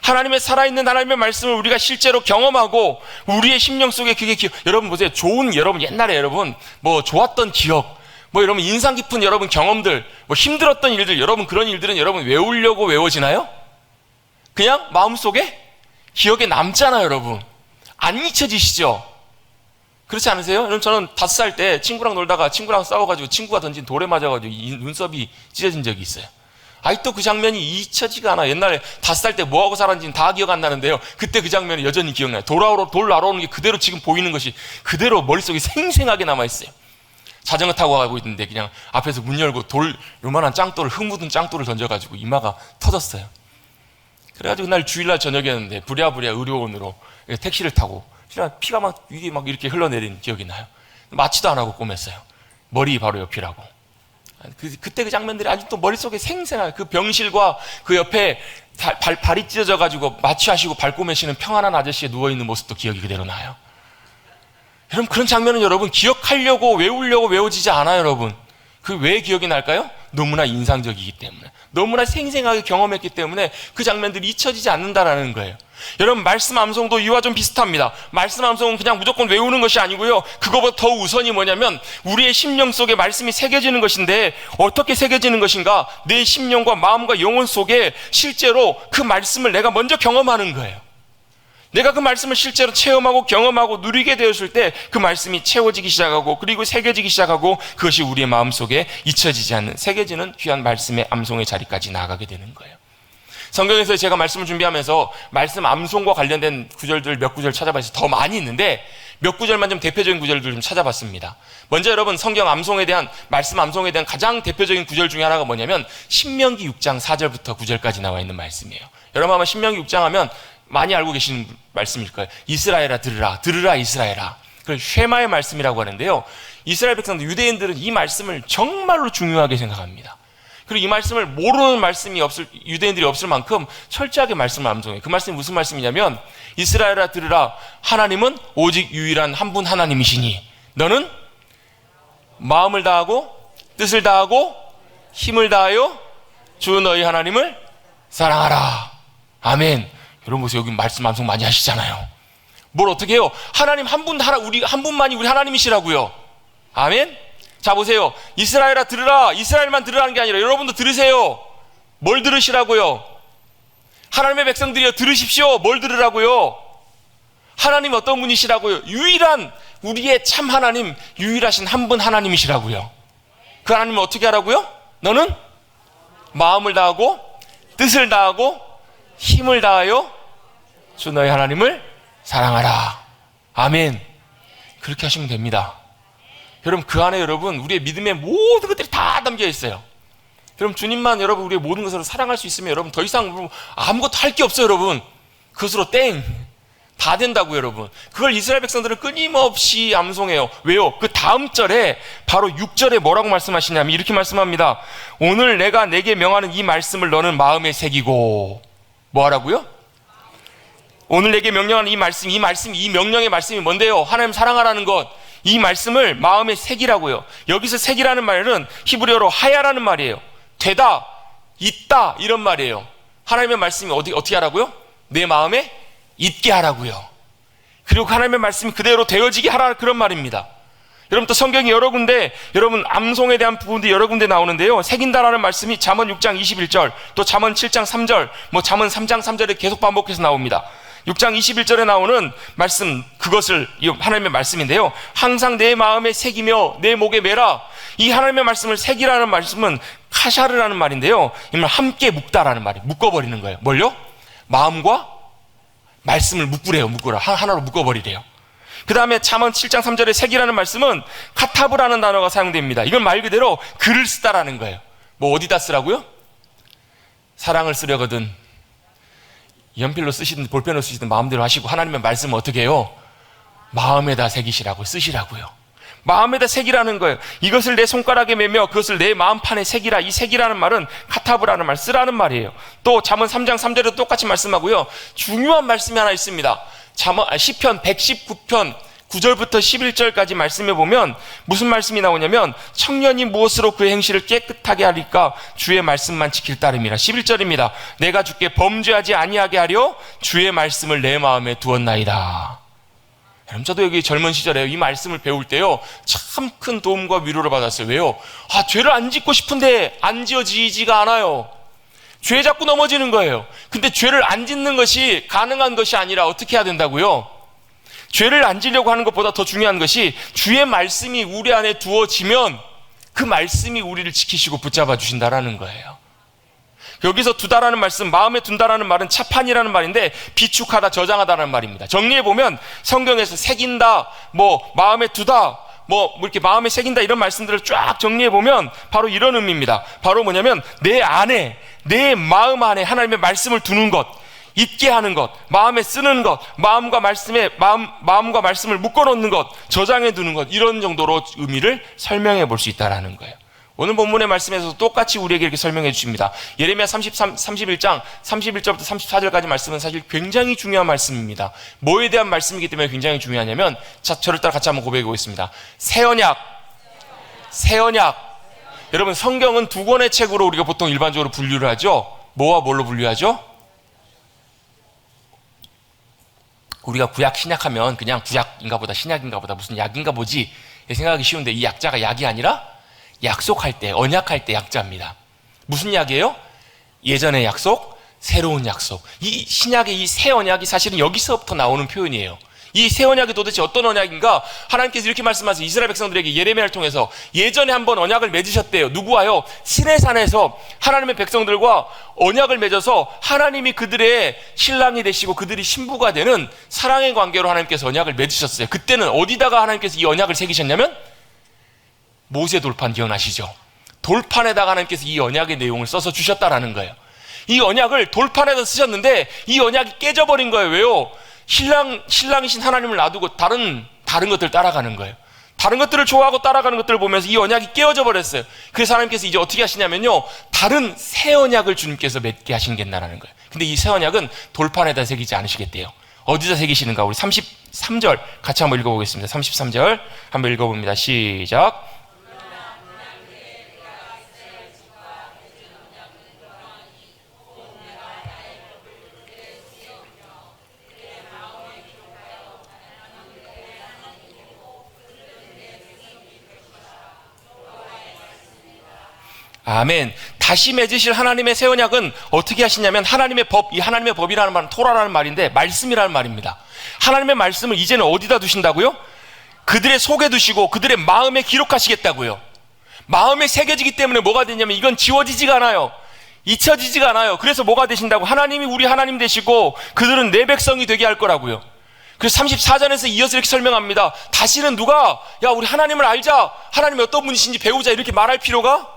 하나님의 살아있는 하나님의 말씀을 우리가 실제로 경험하고 우리의 심령 속에 그게 여러분 보세요. 여러분 옛날에 여러분 좋았던 기억, 여러분 인상 깊은 여러분 경험들, 힘들었던 일들, 여러분 그런 일들은 여러분 외우려고 외워지나요? 그냥 마음속에 기억에 남잖아요. 여러분 안 잊혀지시죠? 그렇지 않으세요? 여러분, 저는 5살 때 친구랑 놀다가 친구랑 싸워가지고 친구가 던진 돌에 맞아가지고 눈썹이 찢어진 적이 있어요. 아직도 그 장면이 잊혀지가 않아요. 옛날에 5살 때 뭐하고 살았는지는 다 기억 안 나는데요, 그때 그 장면이 여전히 기억나요. 돌 날아오는 게 그대로 지금 보이는 것이 그대로 머릿속에 생생하게 남아있어요. 자전거 타고 가고 있는데 그냥 앞에서 문 열고 요만한 짱돌을, 흙 묻은 짱돌을 던져가지고 이마가 터졌어요. 그래가지고 그날 주일날 저녁이었는데 부랴부랴 의료원으로 택시를 타고 피가 막 이렇게 흘러내리는 기억이 나요. 마취도 안 하고 꼬맸어요. 머리 바로 옆이라고. 그때 그 장면들이 아직도 머릿속에 생생해요. 그 병실과 그 옆에 발이 찢어져가지고 마취하시고 발 꼬매시는 평안한 아저씨에 누워있는 모습도 기억이 그대로 나요. 여러분, 그런 장면은 여러분 기억하려고 외우려고 외워지지 않아요. 여러분, 그 왜 기억이 날까요? 너무나 인상적이기 때문에, 너무나 생생하게 경험했기 때문에 그 장면들이 잊혀지지 않는다라는 거예요. 여러분, 말씀 암송도 이와 좀 비슷합니다. 말씀 암송은 그냥 무조건 외우는 것이 아니고요, 그거보다 더 우선이 뭐냐면 우리의 심령 속에 말씀이 새겨지는 것인데, 어떻게 새겨지는 것인가? 내 심령과 마음과 영혼 속에 실제로 그 말씀을 내가 먼저 경험하는 거예요. 내가 그 말씀을 실제로 체험하고 경험하고 누리게 되었을 때 그 말씀이 채워지기 시작하고, 그리고 새겨지기 시작하고, 그것이 우리의 마음속에 잊혀지지 않는, 새겨지는 귀한 말씀의 암송의 자리까지 나아가게 되는 거예요. 성경에서 제가 말씀을 준비하면서 말씀 암송과 관련된 구절들 몇 구절 찾아봤어요. 더 많이 있는데 몇 구절만 좀 대표적인 구절들 좀 찾아봤습니다. 먼저 여러분, 성경 암송에 대한, 말씀 암송에 대한 가장 대표적인 구절 중에 하나가 뭐냐면 신명기 6장 4절부터 9절까지 나와 있는 말씀이에요. 여러분 아마 신명기 6장 하면 많이 알고 계시는 말씀일 거예요. 이스라엘아 들으라, 들으라 이스라엘아. 그걸 쉐마의 말씀이라고 하는데요, 이스라엘 백성들, 유대인들은 이 말씀을 정말로 중요하게 생각합니다. 그리고 이 말씀을 모르는 유대인들이 없을 만큼 철저하게 말씀을 암송해요. 그 말씀이 무슨 말씀이냐면, 이스라엘아 들으라, 하나님은 오직 유일한 한 분 하나님이시니 너는 마음을 다하고 뜻을 다하고 힘을 다하여 주 너희 하나님을 사랑하라. 아멘. 여러분 보세요. 여기 말씀 암송 많이 하시잖아요. 뭘 어떻게 해요? 하나님 한 분만이 우리 하나님이시라고요. 아멘. 자 보세요. 이스라엘아 들으라. 이스라엘만 들으라는 게 아니라 여러분도 들으세요. 뭘 들으시라고요? 하나님의 백성들이여 들으십시오. 뭘 들으라고요? 하나님 어떤 분이시라고요? 유일한 우리의 참 하나님, 유일하신 한 분 하나님이시라고요. 그 하나님을 어떻게 하라고요? 너는 마음을 다하고 뜻을 다하고 힘을 다하여 주 너희 하나님을 사랑하라. 아멘. 그렇게 하시면 됩니다. 여러분, 그 안에 여러분 우리의 믿음의 모든 것들이 다 담겨 있어요. 여러분, 주님만 여러분 우리의 모든 것으로 사랑할 수 있으면 여러분 더 이상 아무것도 할 게 없어요. 여러분, 그것으로 땡 다 된다고요. 여러분, 그걸 이스라엘 백성들은 끊임없이 암송해요. 왜요? 그 다음 절에 바로 6절에 뭐라고 말씀하시냐면 이렇게 말씀합니다. 오늘 내가 내게 명하는 이 말씀을 너는 마음에 새기고. 뭐 하라고요? 오늘 내게 명령하는 이 명령의 말씀이 뭔데요? 하나님 사랑하라는 것, 이 말씀을 마음에 새기라고요. 여기서 새기라는 말은 히브리어로 하야라는 말이에요. 되다, 있다, 이런 말이에요. 하나님의 말씀이 어떻게 하라고요? 내 마음에 있게 하라고요. 그리고 하나님의 말씀이 그대로 되어지게 하라, 그런 말입니다. 여러분, 또 성경이 여러 군데, 여러분 암송에 대한 부분들이 여러 군데 나오는데요, 새긴다라는 말씀이 잠언 6장 21절, 또 잠언 7장 3절, 잠언 3장 3절에 계속 반복해서 나옵니다. 6장 21절에 나오는 말씀, 그것을 하나님의 말씀인데요, 항상 내 마음에 새기며 내 목에 매라. 이 하나님의 말씀을 새기라는 말씀은 카샤르라는 말인데요, 이 말 함께 묶다라는 말이에요. 묶어버리는 거예요. 뭘요? 마음과 말씀을 묶으래요. 묶으라. 하나로 묶어버리래요. 그 다음에 잠언 7장 3절에 색이라는 말씀은 카타브라는 단어가 사용됩니다. 이건 말 그대로 글을 쓰다라는 거예요. 뭐 어디다 쓰라고요? 사랑을 쓰려거든 연필로 쓰시든 볼펜으로 쓰시든 마음대로 하시고, 하나님의 말씀은 어떻게 해요? 마음에다 새기시라고, 쓰시라고요. 마음에다 새기라는 거예요. 이것을 내 손가락에 매며 그것을 내 마음판에 새기라. 이 새기라는 말은 카타브라는 말, 쓰라는 말이에요. 또 잠언 3장 3절에도 똑같이 말씀하고요. 중요한 말씀이 하나 있습니다. 시편 119편 9절부터 11절까지 말씀해 보면 무슨 말씀이 나오냐면, 청년이 무엇으로 그의 행실을 깨끗하게 하리까? 주의 말씀만 지킬 따름이라. 11절입니다. 내가 주께 범죄하지 아니하게 하려 주의 말씀을 내 마음에 두었나이다. 여러분, 저도 여기 젊은 시절에 이 말씀을 배울 때요, 참 큰 도움과 위로를 받았어요. 왜요? 죄를 안 짓고 싶은데 안 지어지지가 않아요. 죄 잡고 넘어지는 거예요. 근데 죄를 안 짓는 것이 가능한 것이 아니라 어떻게 해야 된다고요? 죄를 안 지려고 하는 것보다 더 중요한 것이 주의 말씀이 우리 안에 두어지면 그 말씀이 우리를 지키시고 붙잡아 주신다라는 거예요. 여기서 두다라는 말씀, 마음에 둔다라는 말은 차판이라는 말인데 비축하다, 저장하다라는 말입니다. 정리해보면 성경에서 새긴다, 마음에 두다, 이렇게 마음에 새긴다, 이런 말씀들을 쫙 정리해보면 바로 이런 의미입니다. 바로 뭐냐면 내 안에, 내 마음 안에 하나님의 말씀을 두는 것, 있게 하는 것, 마음에 쓰는 것, 마음과 말씀을 묶어놓는 것, 저장해 두는 것, 이런 정도로 의미를 설명해 볼 수 있다는 거예요. 오늘 본문의 말씀에서도 똑같이 우리에게 이렇게 설명해 주십니다. 예레미야 31장 31절부터 34절까지 말씀은 사실 굉장히 중요한 말씀입니다. 뭐에 대한 말씀이기 때문에 굉장히 중요하냐면, 저를 따라 같이 한번 고백해 보겠습니다. 새 언약. 여러분, 성경은 두 권의 책으로 우리가 보통 일반적으로 분류를 하죠. 뭐와 뭘로 분류하죠? 우리가 구약, 신약하면 그냥 구약인가 보다, 신약인가 보다, 무슨 약인가 보지 생각하기 쉬운데, 이 약자가 약이 아니라 약속할 때, 언약할 때 약자입니다. 무슨 약이에요? 예전의 약속, 새로운 약속. 이 신약의 이 새 언약이 사실은 여기서부터 나오는 표현이에요. 이 새 언약이 도대체 어떤 언약인가? 하나님께서 이렇게 말씀하세요. 이스라엘 백성들에게 예레미야를 통해서 예전에 한번 언약을 맺으셨대요. 누구와요? 시내산에서 하나님의 백성들과 언약을 맺어서 하나님이 그들의 신랑이 되시고 그들이 신부가 되는 사랑의 관계로 하나님께서 언약을 맺으셨어요. 그때는 어디다가 하나님께서 이 언약을 새기셨냐면 모세 돌판 기억나시죠? 돌판에다가 하나님께서 이 언약의 내용을 써서 주셨다라는 거예요. 이 언약을 돌판에다 쓰셨는데 이 언약이 깨져버린 거예요. 왜요? 신랑이신 하나님을 놔두고 다른 것들 따라가는 거예요. 다른 것들을 좋아하고 따라가는 것들을 보면서 이 언약이 깨어져 버렸어요. 그래서 하나님께서 이제 어떻게 하시냐면요, 다른 새 언약을 주님께서 맺게 하시겠다라는 거예요. 근데 이 새 언약은 돌판에다 새기지 않으시겠대요. 어디다 새기시는가? 우리 33절 같이 한번 읽어보겠습니다. 33절 한번 읽어봅니다. 시작. 아멘. 다시 맺으실 하나님의 새 언약은 어떻게 하시냐면, 하나님의 법, 이 하나님의 법이라는 말은 토라라는 말인데 말씀이라는 말입니다. 하나님의 말씀을 이제는 어디다 두신다고요? 그들의 속에 두시고 그들의 마음에 기록하시겠다고요. 마음에 새겨지기 때문에 뭐가 되냐면 이건 지워지지가 않아요. 잊혀지지가 않아요. 그래서 뭐가 되신다고? 하나님이 우리 하나님 되시고 그들은 내 백성이 되게 할 거라고요. 그래서 34절에서 이어서 이렇게 설명합니다. 다시는 누가 우리 하나님을 알자, 하나님이 어떤 분이신지 배우자 이렇게 말할 필요가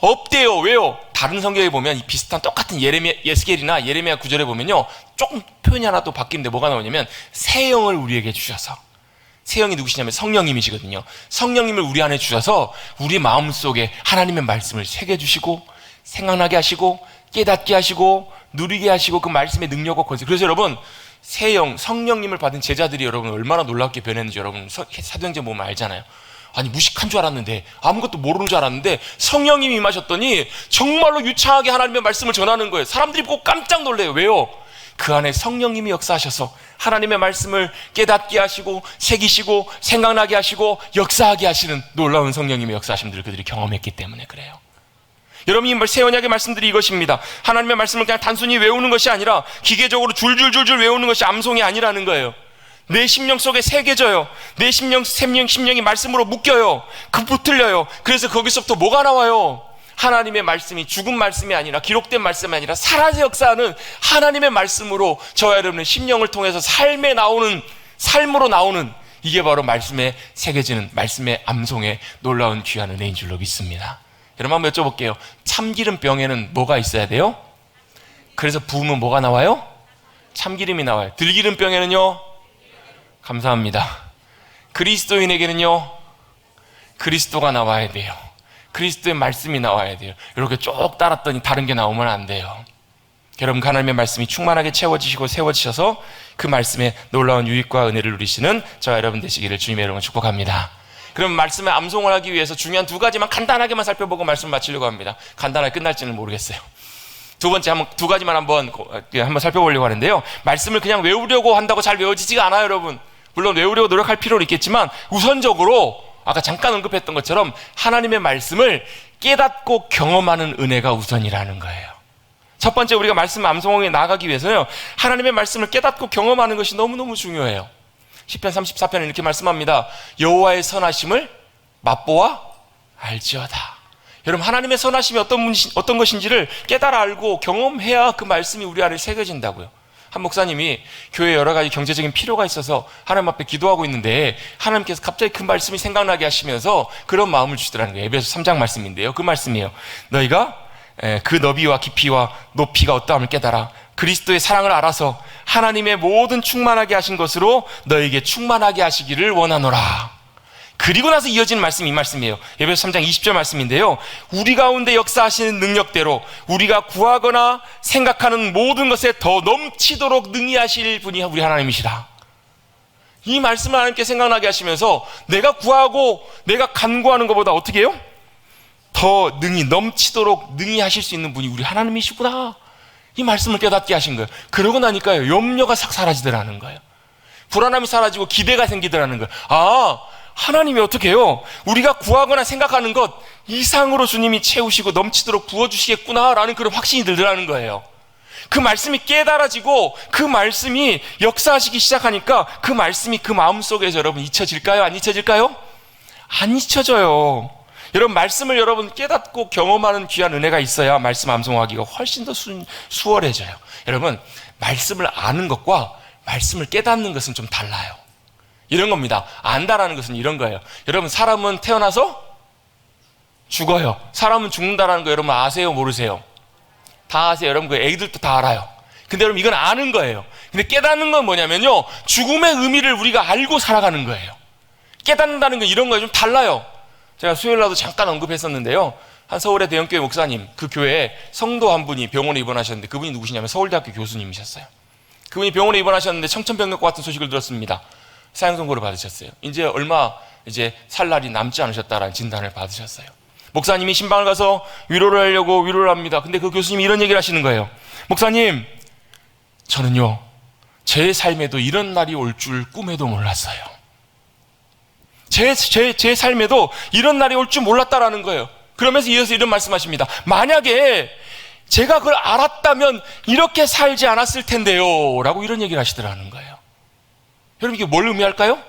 없대요. 왜요? 다른 성경에 보면 이 비슷한 똑같은 예스겔이나 예레미야 9절에 보면요, 조금 표현이 하나 또 바뀌는데 뭐가 나오냐면 새 영을 우리에게 주셔서, 새 영이 누구시냐면 성령님이시거든요. 성령님을 우리 안에 주셔서 우리 마음속에 하나님의 말씀을 새겨주시고 생각나게 하시고 깨닫게 하시고 누리게 하시고 그 말씀의 능력과 권세. 그래서 여러분, 새 영, 성령님을 받은 제자들이 여러분 얼마나 놀랍게 변했는지 여러분 사도행전 보면 알잖아요. 아니, 무식한 줄 알았는데, 아무것도 모르는 줄 알았는데 성령님이 임하셨더니 정말로 유창하게 하나님의 말씀을 전하는 거예요. 사람들이 보고 깜짝 놀래요. 왜요? 그 안에 성령님이 역사하셔서 하나님의 말씀을 깨닫게 하시고 새기시고 생각나게 하시고 역사하게 하시는 놀라운 성령님의 역사하심들을 그들이 경험했기 때문에 그래요. 여러분, 이 새 언약의 말씀들이 이것입니다. 하나님의 말씀을 그냥 단순히 외우는 것이 아니라 기계적으로 줄줄줄줄 외우는 것이 암송이 아니라는 거예요. 내 심령 속에 새겨져요. 내 심령이 말씀으로 묶여요. 그 붙들려요. 그래서 거기서부터 뭐가 나와요? 하나님의 말씀이 죽은 말씀이 아니라, 기록된 말씀이 아니라 살아서 역사하는 하나님의 말씀으로 저와 여러분의 심령을 통해서 삶으로 나오는, 이게 바로 말씀에 새겨지는 말씀의 암송의 놀라운 귀한 은혜인 줄로 믿습니다. 여러분 한번 여쭤볼게요. 참기름병에는 뭐가 있어야 돼요? 그래서 부으면 뭐가 나와요? 참기름이 나와요. 들기름병에는요? 감사합니다. 그리스도인에게는요? 그리스도가 나와야 돼요. 그리스도의 말씀이 나와야 돼요. 이렇게 쭉 따랐더니 다른 게 나오면 안 돼요. 여러분, 하나님의 말씀이 충만하게 채워지시고 세워지셔서 그 말씀의 놀라운 유익과 은혜를 누리시는 저와 여러분 되시기를 주님의 이름으로 축복합니다. 그럼 말씀의 암송을 하기 위해서 중요한 두 가지만 간단하게만 살펴보고 말씀을 마치려고 합니다. 간단하게 끝날지는 모르겠어요. 두 번째, 두 가지만 한번 살펴보려고 하는데요. 말씀을 그냥 외우려고 한다고 잘 외워지지가 않아요, 여러분. 물론 외우려고 노력할 필요는 있겠지만 우선적으로 아까 잠깐 언급했던 것처럼 하나님의 말씀을 깨닫고 경험하는 은혜가 우선이라는 거예요. 첫 번째, 우리가 말씀 암송에 나아가기 위해서요, 하나님의 말씀을 깨닫고 경험하는 것이 너무너무 중요해요. 시편 34편에 이렇게 말씀합니다. 여호와의 선하심을 맛보아 알지어다. 여러분, 하나님의 선하심이 어떤 것인지를 깨달아 알고 경험해야 그 말씀이 우리 안에 새겨진다고요. 한 목사님이 교회에 여러 가지 경제적인 필요가 있어서 하나님 앞에 기도하고 있는데 하나님께서 갑자기 그 말씀이 생각나게 하시면서 그런 마음을 주시더라는 거예요. 에베소 3장 말씀인데요. 그 말씀이에요. 너희가 그 너비와 깊이와 높이가 어떠함을 깨달아 그리스도의 사랑을 알아서 하나님의 모든 충만하게 하신 것으로 너에게 충만하게 하시기를 원하노라. 그리고 나서 이어지는 말씀이 이 말씀이에요. 에베소 3장 20절 말씀인데요. 우리 가운데 역사하시는 능력대로 우리가 구하거나 생각하는 모든 것에 더 넘치도록 능히 하실 분이 우리 하나님이시라. 이 말씀을 하나님께 생각나게 하시면서 내가 구하고 내가 간구하는 것보다 어떻게 해요? 더 능히 넘치도록 능히 하실 수 있는 분이 우리 하나님이시구나. 이 말씀을 깨닫게 하신 거예요. 그러고 나니까요, 염려가 싹 사라지더라는 거예요. 불안함이 사라지고 기대가 생기더라는 거예요. 아, 하나님이 어떻게 해요? 우리가 구하거나 생각하는 것 이상으로 주님이 채우시고 넘치도록 부어주시겠구나라는 그런 확신이 들더라는 거예요. 그 말씀이 깨달아지고 그 말씀이 역사하시기 시작하니까 그 말씀이 그 마음속에서 여러분 잊혀질까요? 안 잊혀질까요? 안 잊혀져요. 여러분, 말씀을 여러분 깨닫고 경험하는 귀한 은혜가 있어야 말씀 암송하기가 훨씬 더 수월해져요. 여러분, 말씀을 아는 것과 말씀을 깨닫는 것은 좀 달라요. 이런 겁니다. 안다라는 것은 이런 거예요. 여러분, 사람은 태어나서 죽어요. 사람은 죽는다라는 거 여러분 아세요? 모르세요? 다 아세요. 여러분, 그 애기들도 다 알아요. 근데 여러분, 이건 아는 거예요. 근데 깨닫는 건 뭐냐면요, 죽음의 의미를 우리가 알고 살아가는 거예요. 깨닫는다는 건 이런 거예요. 좀 달라요. 제가 수요일날도 잠깐 언급했었는데요, 한 서울의 대형교회 목사님, 그 교회에 성도 한 분이 병원에 입원하셨는데 그분이 누구시냐면 서울대학교 교수님이셨어요. 그분이 병원에 입원하셨는데 청천벽력과 같은 소식을 들었습니다. 사형 선고를 받으셨어요. 얼마 살 날이 남지 않으셨다라는 진단을 받으셨어요. 목사님이 신방을 가서 위로를 하려고 위로를 합니다. 근데 그 교수님이 이런 얘기를 하시는 거예요. 목사님, 저는요, 제 삶에도 이런 날이 올 줄 꿈에도 몰랐어요. 제 삶에도 이런 날이 올 줄 몰랐다라는 거예요. 그러면서 이어서 이런 말씀하십니다. 만약에 제가 그걸 알았다면 이렇게 살지 않았을 텐데요 라고 이런 얘기를 하시더라는 거예요. 여러분, 이게 뭘 의미할까요?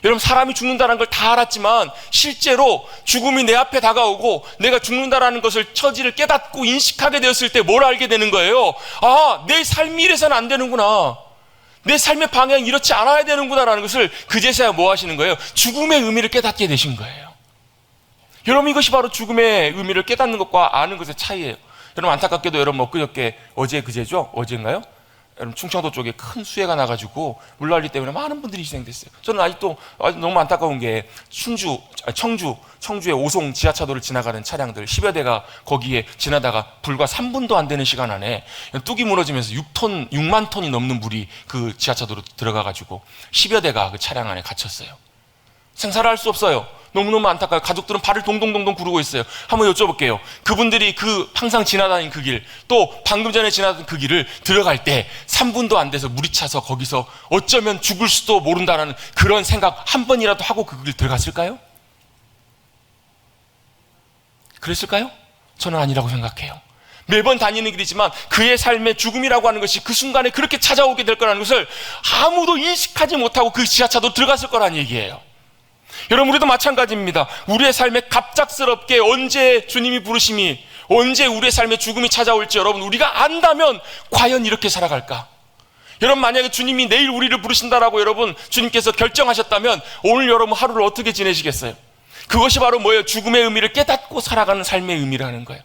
여러분, 사람이 죽는다는 걸 다 알았지만 실제로 죽음이 내 앞에 다가오고 내가 죽는다라는 것을 처지를 깨닫고 인식하게 되었을 때 뭘 알게 되는 거예요? 아, 내 삶이 이래서는 안 되는구나. 내 삶의 방향이 이렇지 않아야 되는구나라는 것을 그제서야 뭐 하시는 거예요? 죽음의 의미를 깨닫게 되신 거예요. 여러분, 이것이 바로 죽음의 의미를 깨닫는 것과 아는 것의 차이예요. 여러분, 안타깝게도 여러분 엊그저께 어제인가요? 여러분, 충청도 쪽에 큰 수해가 나가지고 물난리 때문에 많은 분들이 희생됐어요. 저는 아직도 너무 안타까운 게 청주의 오송 지하차도를 지나가는 차량들 10여 대가 거기에 지나다가 불과 3분도 안 되는 시간 안에 뚝이 무너지면서 6만 톤이 넘는 물이 그 지하차도로 들어가가지고 10여 대가 그 차량 안에 갇혔어요. 생사를 할 수 없어요. 너무너무 안타까워요. 가족들은 발을 동동동동 구르고 있어요. 한번 여쭤볼게요. 그분들이 항상 지나다닌 그 길, 또 방금 전에 지나던 그 길을 들어갈 때 3분도 안 돼서 물이 차서 거기서 어쩌면 죽을 수도 모른다는 그런 생각 한 번이라도 하고 그 길 들어갔을까요? 그랬을까요? 저는 아니라고 생각해요. 매번 다니는 길이지만 그의 삶의 죽음이라고 하는 것이 그 순간에 그렇게 찾아오게 될 거라는 것을 아무도 인식하지 못하고 그 지하차도 들어갔을 거란 얘기예요. 여러분, 우리도 마찬가지입니다. 우리의 삶에 갑작스럽게 언제 주님이 부르심이, 언제 우리의 삶에 죽음이 찾아올지 여러분 우리가 안다면 과연 이렇게 살아갈까? 여러분, 만약에 주님이 내일 우리를 부르신다라고 여러분 주님께서 결정하셨다면 오늘 여러분 하루를 어떻게 지내시겠어요? 그것이 바로 뭐예요? 죽음의 의미를 깨닫고 살아가는 삶의 의미라는 거예요.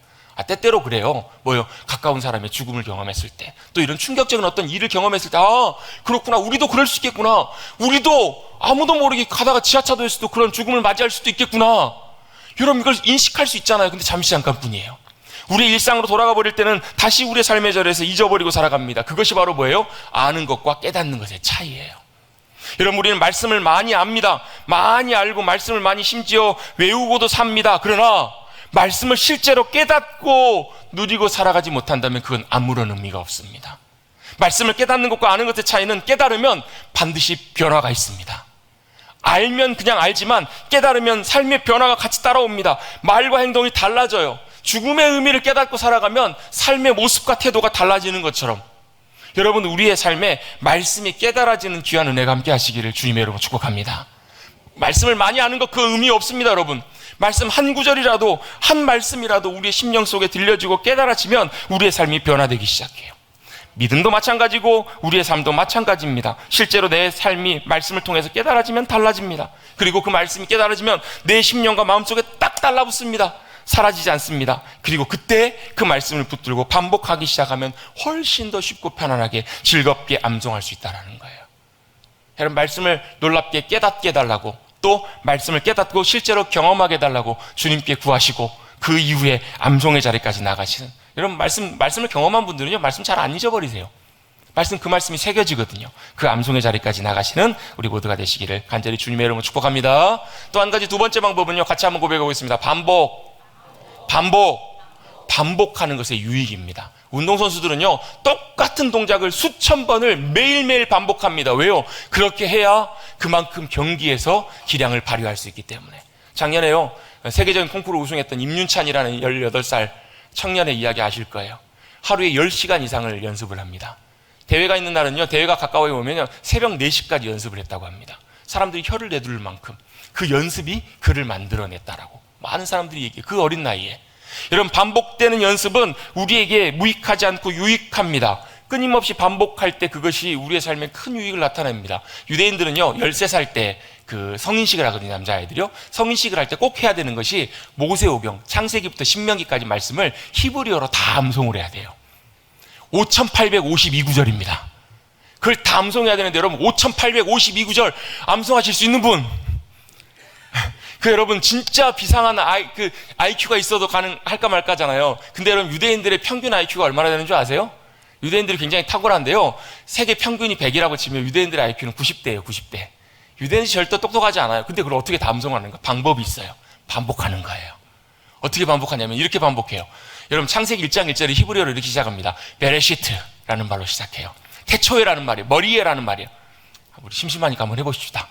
때때로 그래요. 뭐요? 가까운 사람의 죽음을 경험했을 때, 또 이런 충격적인 어떤 일을 경험했을 때, 그렇구나, 우리도 그럴 수 있겠구나, 우리도 아무도 모르게 가다가 지하차도에서도 그런 죽음을 맞이할 수도 있겠구나, 여러분 이걸 인식할 수 있잖아요. 근데 잠시 잠깐뿐이에요. 우리의 일상으로 돌아가 버릴 때는 다시 우리의 삶의 절에서 잊어버리고 살아갑니다. 그것이 바로 뭐예요? 아는 것과 깨닫는 것의 차이예요. 여러분, 우리는 말씀을 많이 압니다. 많이 알고 말씀을 많이 심지어 외우고도 삽니다. 그러나 말씀을 실제로 깨닫고 누리고 살아가지 못한다면 그건 아무런 의미가 없습니다. 말씀을 깨닫는 것과 아는 것의 차이는 깨달으면 반드시 변화가 있습니다. 알면 그냥 알지만 깨달으면 삶의 변화가 같이 따라옵니다. 말과 행동이 달라져요. 죽음의 의미를 깨닫고 살아가면 삶의 모습과 태도가 달라지는 것처럼 여러분, 우리의 삶에 말씀이 깨달아지는 귀한 은혜가 함께 하시기를 주님의 이름으로 축복합니다. 말씀을 많이 아는 것 그 의미 없습니다. 여러분, 말씀 한 구절이라도, 한 말씀이라도 우리의 심령 속에 들려지고 깨달아지면 우리의 삶이 변화되기 시작해요. 믿음도 마찬가지고 우리의 삶도 마찬가지입니다. 실제로 내 삶이 말씀을 통해서 깨달아지면 달라집니다. 그리고 그 말씀이 깨달아지면 내 심령과 마음속에 딱 달라붙습니다. 사라지지 않습니다. 그리고 그때 그 말씀을 붙들고 반복하기 시작하면 훨씬 더 쉽고 편안하게 즐겁게 암송할 수 있다는 거예요. 여러분, 말씀을 놀랍게 깨닫게 해달라고, 또 말씀을 깨닫고 실제로 경험하게 해달라고 주님께 구하시고 그 이후에 암송의 자리까지 나가시는, 여러분, 말씀을 경험한 분들은요 말씀 잘 안 잊어버리세요. 그 말씀이 새겨지거든요. 그 암송의 자리까지 나가시는 우리 모두가 되시기를 간절히 주님의 이름으로 축복합니다. 또 한 가지, 두 번째 방법은요, 같이 한번 고백하겠습니다. 반복하는 것의 유익입니다. 운동선수들은요 똑같은 동작을 수천 번을 매일매일 반복합니다. 왜요? 그렇게 해야 그만큼 경기에서 기량을 발휘할 수 있기 때문에. 작년에요 세계적인 콩쿠르 우승했던 임윤찬이라는 18살 청년의 이야기 아실 거예요. 하루에 10시간 이상을 연습을 합니다. 대회가 있는 날은요, 대회가 가까워 오면요 새벽 4시까지 연습을 했다고 합니다. 사람들이 혀를 내두를 만큼 그 연습이 그를 만들어냈다라고 많은 사람들이 얘기해요. 그 어린 나이에. 여러분, 반복되는 연습은 우리에게 무익하지 않고 유익합니다. 끊임없이 반복할 때 그것이 우리의 삶에 큰 유익을 나타냅니다. 유대인들은요 13살 때 그 성인식을 하거든요. 남자아이들이요. 성인식을 할 때 꼭 해야 되는 것이 모세오경, 창세기부터 신명기까지 말씀을 히브리어로 다 암송을 해야 돼요. 5852구절입니다. 그걸 다 암송해야 되는데 여러분, 5852구절 암송하실 수 있는 분, 여러분 진짜 비상한 IQ가 있어도 가능할까 말까잖아요. 근데 여러분, 유대인들의 평균 IQ가 얼마나 되는 줄 아세요? 유대인들이 굉장히 탁월한데요, 세계 평균이 100이라고 치면 유대인들의 IQ는 90대예요. 90대. 유대인이 절대 똑똑하지 않아요. 근데 그걸 어떻게 다 암송하는가? 방법이 있어요. 반복하는 거예요. 어떻게 반복하냐면 이렇게 반복해요. 여러분, 창세기 1장 1절에 히브리어로 이렇게 시작합니다. 베레시트라는 말로 시작해요. 태초에라는 말이에요. 머리에라는 말이에요. 우리 심심하니까 한번 해보십시다.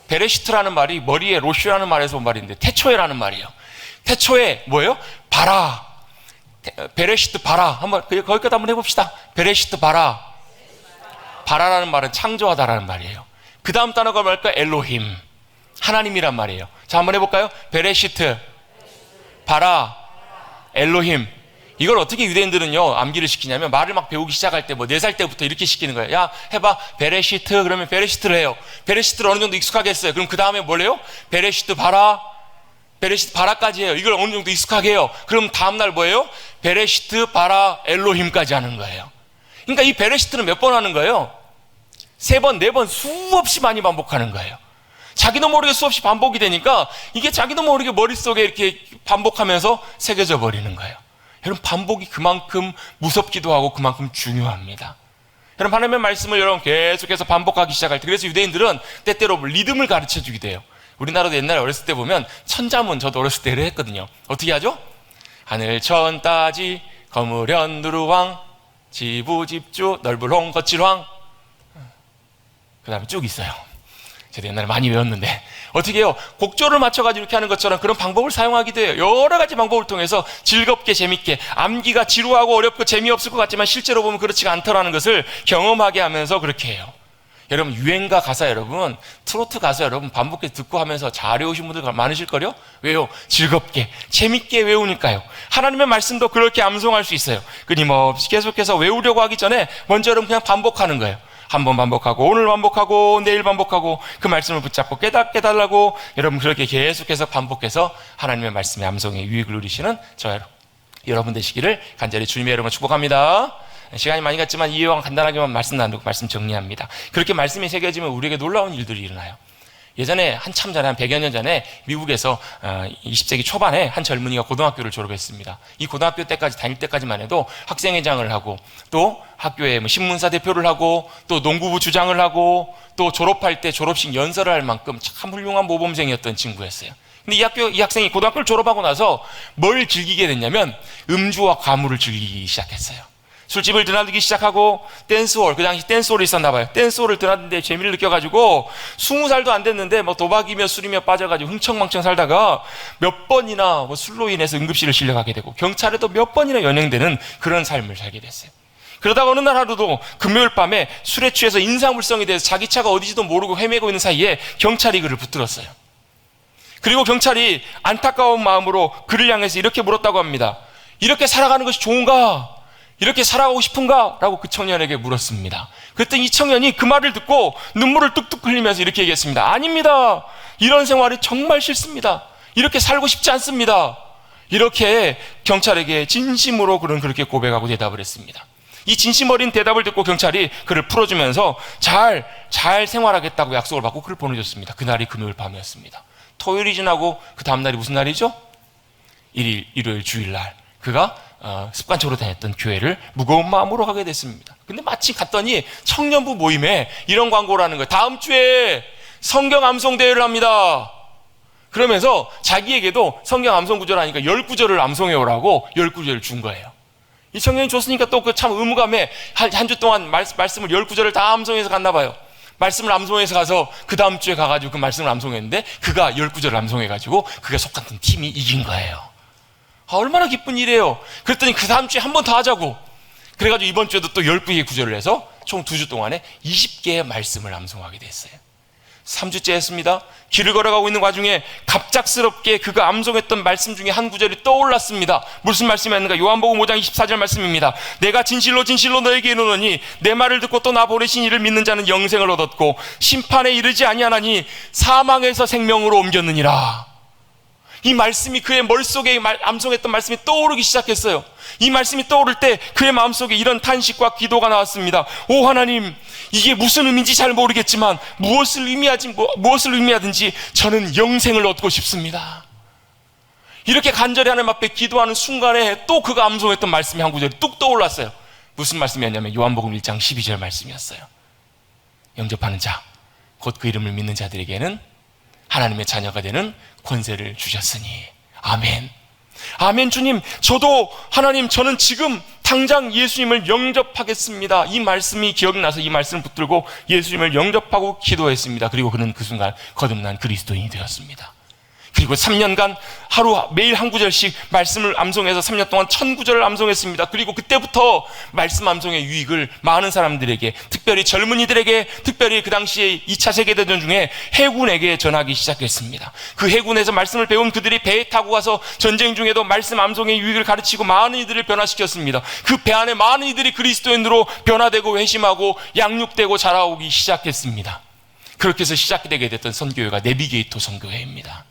베레시트라는 말이 머리에 로슈라는 말에서 온 말인데 태초에라는 말이에요. 태초에 뭐예요? 바라. 베레시트 바라. 한번 거기까지 한번 해봅시다. 베레시트 바라. 바라라는 말은 창조하다라는 말이에요. 그 다음 단어가 뭘까? 엘로힘, 하나님이란 말이에요. 자, 한번 해볼까요? 베레시트 바라 엘로힘. 이걸 어떻게 유대인들은요 암기를 시키냐면, 말을 막 배우기 시작할 때 4살 때부터 이렇게 시키는 거예요. 야, 해봐 베레시트. 그러면 베레시트를 해요. 베레시트를 어느 정도 익숙하게 했어요. 그럼 그 다음에 뭘 해요? 베레시트 바라까지 해요. 이걸 어느 정도 익숙하게 해요. 그럼 다음날 뭐예요? 베레시트 바라 엘로힘까지 하는 거예요. 그러니까 이 베레시트는 몇 번 하는 거예요? 3번, 4번 수없이 많이 반복하는 거예요. 자기도 모르게 수없이 반복이 되니까 이게 자기도 모르게 머릿속에 이렇게 반복하면서 새겨져 버리는 거예요. 여러분, 반복이 그만큼 무섭기도 하고 그만큼 중요합니다. 여러분, 하나님의 말씀을 여러분 계속해서 반복하기 시작할 때, 그래서 유대인들은 때때로 리듬을 가르쳐 주기도 해요. 우리나라도 옛날에 어렸을 때 보면 천자문, 저도 어렸을 때 했거든요. 어떻게 하죠? 하늘 천 따지 거무련 누르왕 지부집주 넓을홍 거칠황, 그 다음에 쭉 있어요. 저도 옛날에 많이 외웠는데 어떻게 해요? 곡조를 맞춰가지고 이렇게 하는 것처럼 그런 방법을 사용하기도 해요. 여러 가지 방법을 통해서 즐겁게 재밌게, 암기가 지루하고 어렵고 재미없을 것 같지만 실제로 보면 그렇지가 않더라는 것을 경험하게 하면서 그렇게 해요. 여러분, 유행가 가사, 여러분 트로트 가사 여러분 반복해서 듣고 하면서 잘 외우신 분들 많으실걸요? 왜요? 즐겁게 재밌게 외우니까요. 하나님의 말씀도 그렇게 암송할 수 있어요. 끊임없이 계속해서 외우려고 하기 전에 먼저 여러분 그냥 반복하는 거예요. 한 번 반복하고, 오늘 반복하고, 내일 반복하고, 그 말씀을 붙잡고 깨닫게 달라고, 여러분 그렇게 계속해서 반복해서 하나님의 말씀의 암송에 유익을 누리시는 저 여러분 되시기를 간절히 주님의 이름으로 축복합니다. 시간이 많이 갔지만 이왕 간단하게만 말씀 나누고 말씀 정리합니다. 그렇게 말씀이 새겨지면 우리에게 놀라운 일들이 일어나요. 예전에 한참 전에, 한 100여 년 전에 미국에서 20세기 초반에 한 젊은이가 고등학교를 졸업했습니다. 이 고등학교 때까지 다닐 때까지만 해도 학생회장을 하고, 또 학교에 신문사 대표를 하고, 또 농구부 주장을 하고, 또 졸업할 때 졸업식 연설을 할 만큼 참 훌륭한 모범생이었던 친구였어요. 근데 이 학생이 고등학교를 졸업하고 나서 뭘 즐기게 됐냐면 음주와 가물을 즐기기 시작했어요. 술집을 드나들기 시작하고, 댄스홀, 그 당시 댄스홀이 있었나 봐요. 댄스홀을 드나드는데 재미를 느껴가지고 20살도 안 됐는데 도박이며 술이며 빠져가지고 흥청망청 살다가 몇 번이나 술로 인해서 응급실을 실려가게 되고, 경찰에도 몇 번이나 연행되는 그런 삶을 살게 됐어요. 그러다가 어느 날 하루도 금요일 밤에 술에 취해서 인사물성이 돼서 자기 차가 어디지도 모르고 헤매고 있는 사이에 경찰이 그를 붙들었어요. 그리고 경찰이 안타까운 마음으로 그를 향해서 이렇게 물었다고 합니다. 이렇게 살아가는 것이 좋은가? 이렇게 살아가고 싶은가? 라고 그 청년에게 물었습니다. 그랬더니 이 청년이 그 말을 듣고 눈물을 뚝뚝 흘리면서 이렇게 얘기했습니다. 아닙니다. 이런 생활이 정말 싫습니다. 이렇게 살고 싶지 않습니다. 이렇게 경찰에게 진심으로 그렇게 고백하고 대답을 했습니다. 이 진심 어린 대답을 듣고 경찰이 그를 풀어주면서 잘 생활하겠다고 약속을 받고 그를 보내줬습니다. 그날이 금요일 밤이었습니다. 토요일이 지나고 그 다음날이 무슨 날이죠? 일요일 주일날 그가 습관적으로 다녔던 교회를 무거운 마음으로 가게 됐습니다. 근데 마침 갔더니 청년부 모임에 이런 광고를 하는 거예요. 다음 주에 성경 암송 대회를 합니다. 그러면서 자기에게도 성경 암송 구절 하니까 10구절을 암송해 오라고 10구절을 준 거예요. 이 청년이 줬으니까 또 그 참 의무감에 한 주 동안 말씀을 10구절을 다 암송해서 갔나 봐요. 말씀을 암송해서 가서 그 다음 주에 가가지고 그 말씀을 암송했는데 그가 10구절을 암송해가지고 그가 속한 팀이 이긴 거예요. 얼마나 기쁜 일이에요. 그랬더니 그 다음 주에 한 번 더 하자고. 그래가지고 이번 주에도 또 10개의 구절을 해서 총 2주 동안에 20개의 말씀을 암송하게 됐어요. 3주째 했습니다. 길을 걸어가고 있는 와중에 갑작스럽게 그가 암송했던 말씀 중에 한 구절이 떠올랐습니다. 무슨 말씀이었는가? 요한복음 5장 24절 말씀입니다. 내가 진실로 너에게 이르노니 내 말을 듣고 또 나 보내신 이를 믿는 자는 영생을 얻었고 심판에 이르지 아니하나니 사망에서 생명으로 옮겼느니라. 이 말씀이 그의 머릿속에 암송했던 말씀이 떠오르기 시작했어요. 이 말씀이 떠오를 때 그의 마음속에 이런 탄식과 기도가 나왔습니다. 오 하나님, 이게 무슨 의미인지 잘 모르겠지만 무엇을 의미하든지 저는 영생을 얻고 싶습니다. 이렇게 간절히 하나님 앞에 기도하는 순간에 또 그가 암송했던 말씀이 한 구절이 뚝 떠올랐어요. 무슨 말씀이었냐면 요한복음 1장 12절 말씀이었어요. 영접하는 자, 곧 그 이름을 믿는 자들에게는 하나님의 자녀가 되는 권세를 주셨으니. 아멘. 아멘. 주님, 저도 하나님, 저는 지금 당장 예수님을 영접하겠습니다. 이 말씀이 기억나서 이 말씀을 붙들고 예수님을 영접하고 기도했습니다. 그리고 그는 그 순간 거듭난 그리스도인이 되었습니다. 그리고 3년간 하루 매일 한 구절씩 말씀을 암송해서 3년 동안 1000구절을 암송했습니다. 그리고 그때부터 말씀 암송의 유익을 많은 사람들에게, 특별히 젊은이들에게, 특별히 그 당시에 2차 세계대전 중에 해군에게 전하기 시작했습니다. 그 해군에서 말씀을 배운 그들이 배에 타고 가서 전쟁 중에도 말씀 암송의 유익을 가르치고 많은 이들을 변화시켰습니다. 그 배 안에 많은 이들이 그리스도인으로 변화되고 회심하고 양육되고 자라오기 시작했습니다. 그렇게 해서 시작되게 됐던 선교회가 내비게이터 선교회입니다.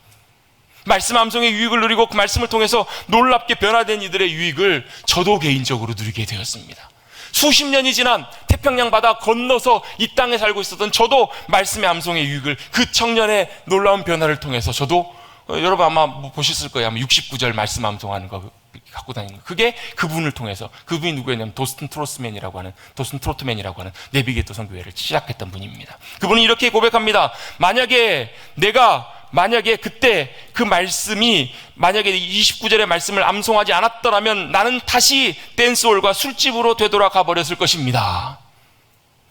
말씀 암송의 유익을 누리고 그 말씀을 통해서 놀랍게 변화된 이들의 유익을 저도 개인적으로 누리게 되었습니다. 수십 년이 지난 태평양 바다 건너서 이 땅에 살고 있었던 저도 말씀의 암송의 유익을, 그 청년의 놀라운 변화를 통해서 저도, 여러분 아마 보셨을 거예요. 아마 69절 말씀 암송하는 거 갖고 다니는 거. 그게 그분을 통해서, 그분이 누구였냐면 도스틴 트로트맨이라고 하는 내비게이터 선교회를 시작했던 분입니다. 그분은 이렇게 고백합니다. 만약에 그때 그 말씀이, 만약에 29절의 말씀을 암송하지 않았더라면 나는 다시 댄스홀과 술집으로 되돌아가 버렸을 것입니다.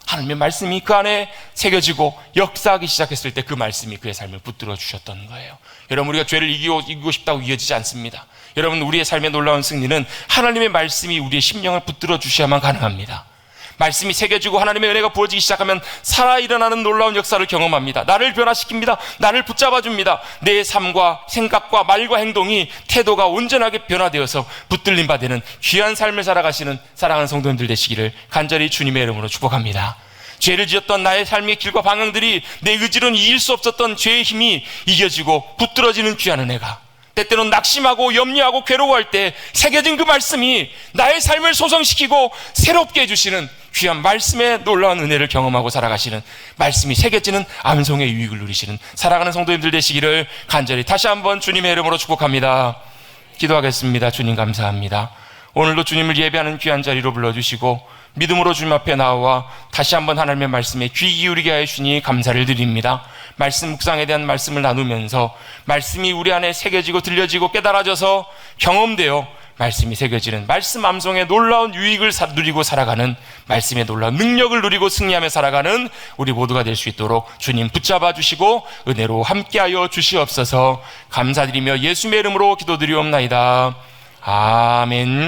하나님의 말씀이 그 안에 새겨지고 역사하기 시작했을 때 그 말씀이 그의 삶을 붙들어 주셨던 거예요. 여러분, 우리가 죄를 이기고 싶다고 이겨지지 않습니다. 여러분, 우리의 삶의 놀라운 승리는 하나님의 말씀이 우리의 심령을 붙들어 주셔야만 가능합니다. 말씀이 새겨지고 하나님의 은혜가 부어지기 시작하면 살아 일어나는 놀라운 역사를 경험합니다. 나를 변화시킵니다. 나를 붙잡아줍니다. 내 삶과 생각과 말과 행동이, 태도가 온전하게 변화되어서 붙들림 받는 귀한 삶을 살아가시는 사랑하는 성도님들 되시기를 간절히 주님의 이름으로 축복합니다. 죄를 지었던 나의 삶의 길과 방향들이 내 의지로는 이길 수 없었던 죄의 힘이 이겨지고 붙들어지는 귀한 은혜가, 때때로는 낙심하고 염려하고 괴로워할 때 새겨진 그 말씀이 나의 삶을 소성시키고 새롭게 해주시는 귀한 말씀의 놀라운 은혜를 경험하고 살아가시는, 말씀이 새겨지는 암송의 유익을 누리시는 사랑하는 성도님들 되시기를 간절히 다시 한번 주님의 이름으로 축복합니다. 기도하겠습니다. 주님 감사합니다. 오늘도 주님을 예배하는 귀한 자리로 불러주시고 믿음으로 주님 앞에 나와 다시 한번 하나님의 말씀에 귀 기울이게 하여 주니 감사를 드립니다. 말씀 묵상에 대한 말씀을 나누면서 말씀이 우리 안에 새겨지고 들려지고 깨달아져서 경험되어 말씀이 새겨지는 말씀 암송의 놀라운 유익을 누리고 살아가는, 말씀의 놀라운 능력을 누리고 승리하며 살아가는 우리 모두가 될 수 있도록 주님 붙잡아 주시고 은혜로 함께하여 주시옵소서. 감사드리며 예수님의 이름으로 기도드리옵나이다. 아멘.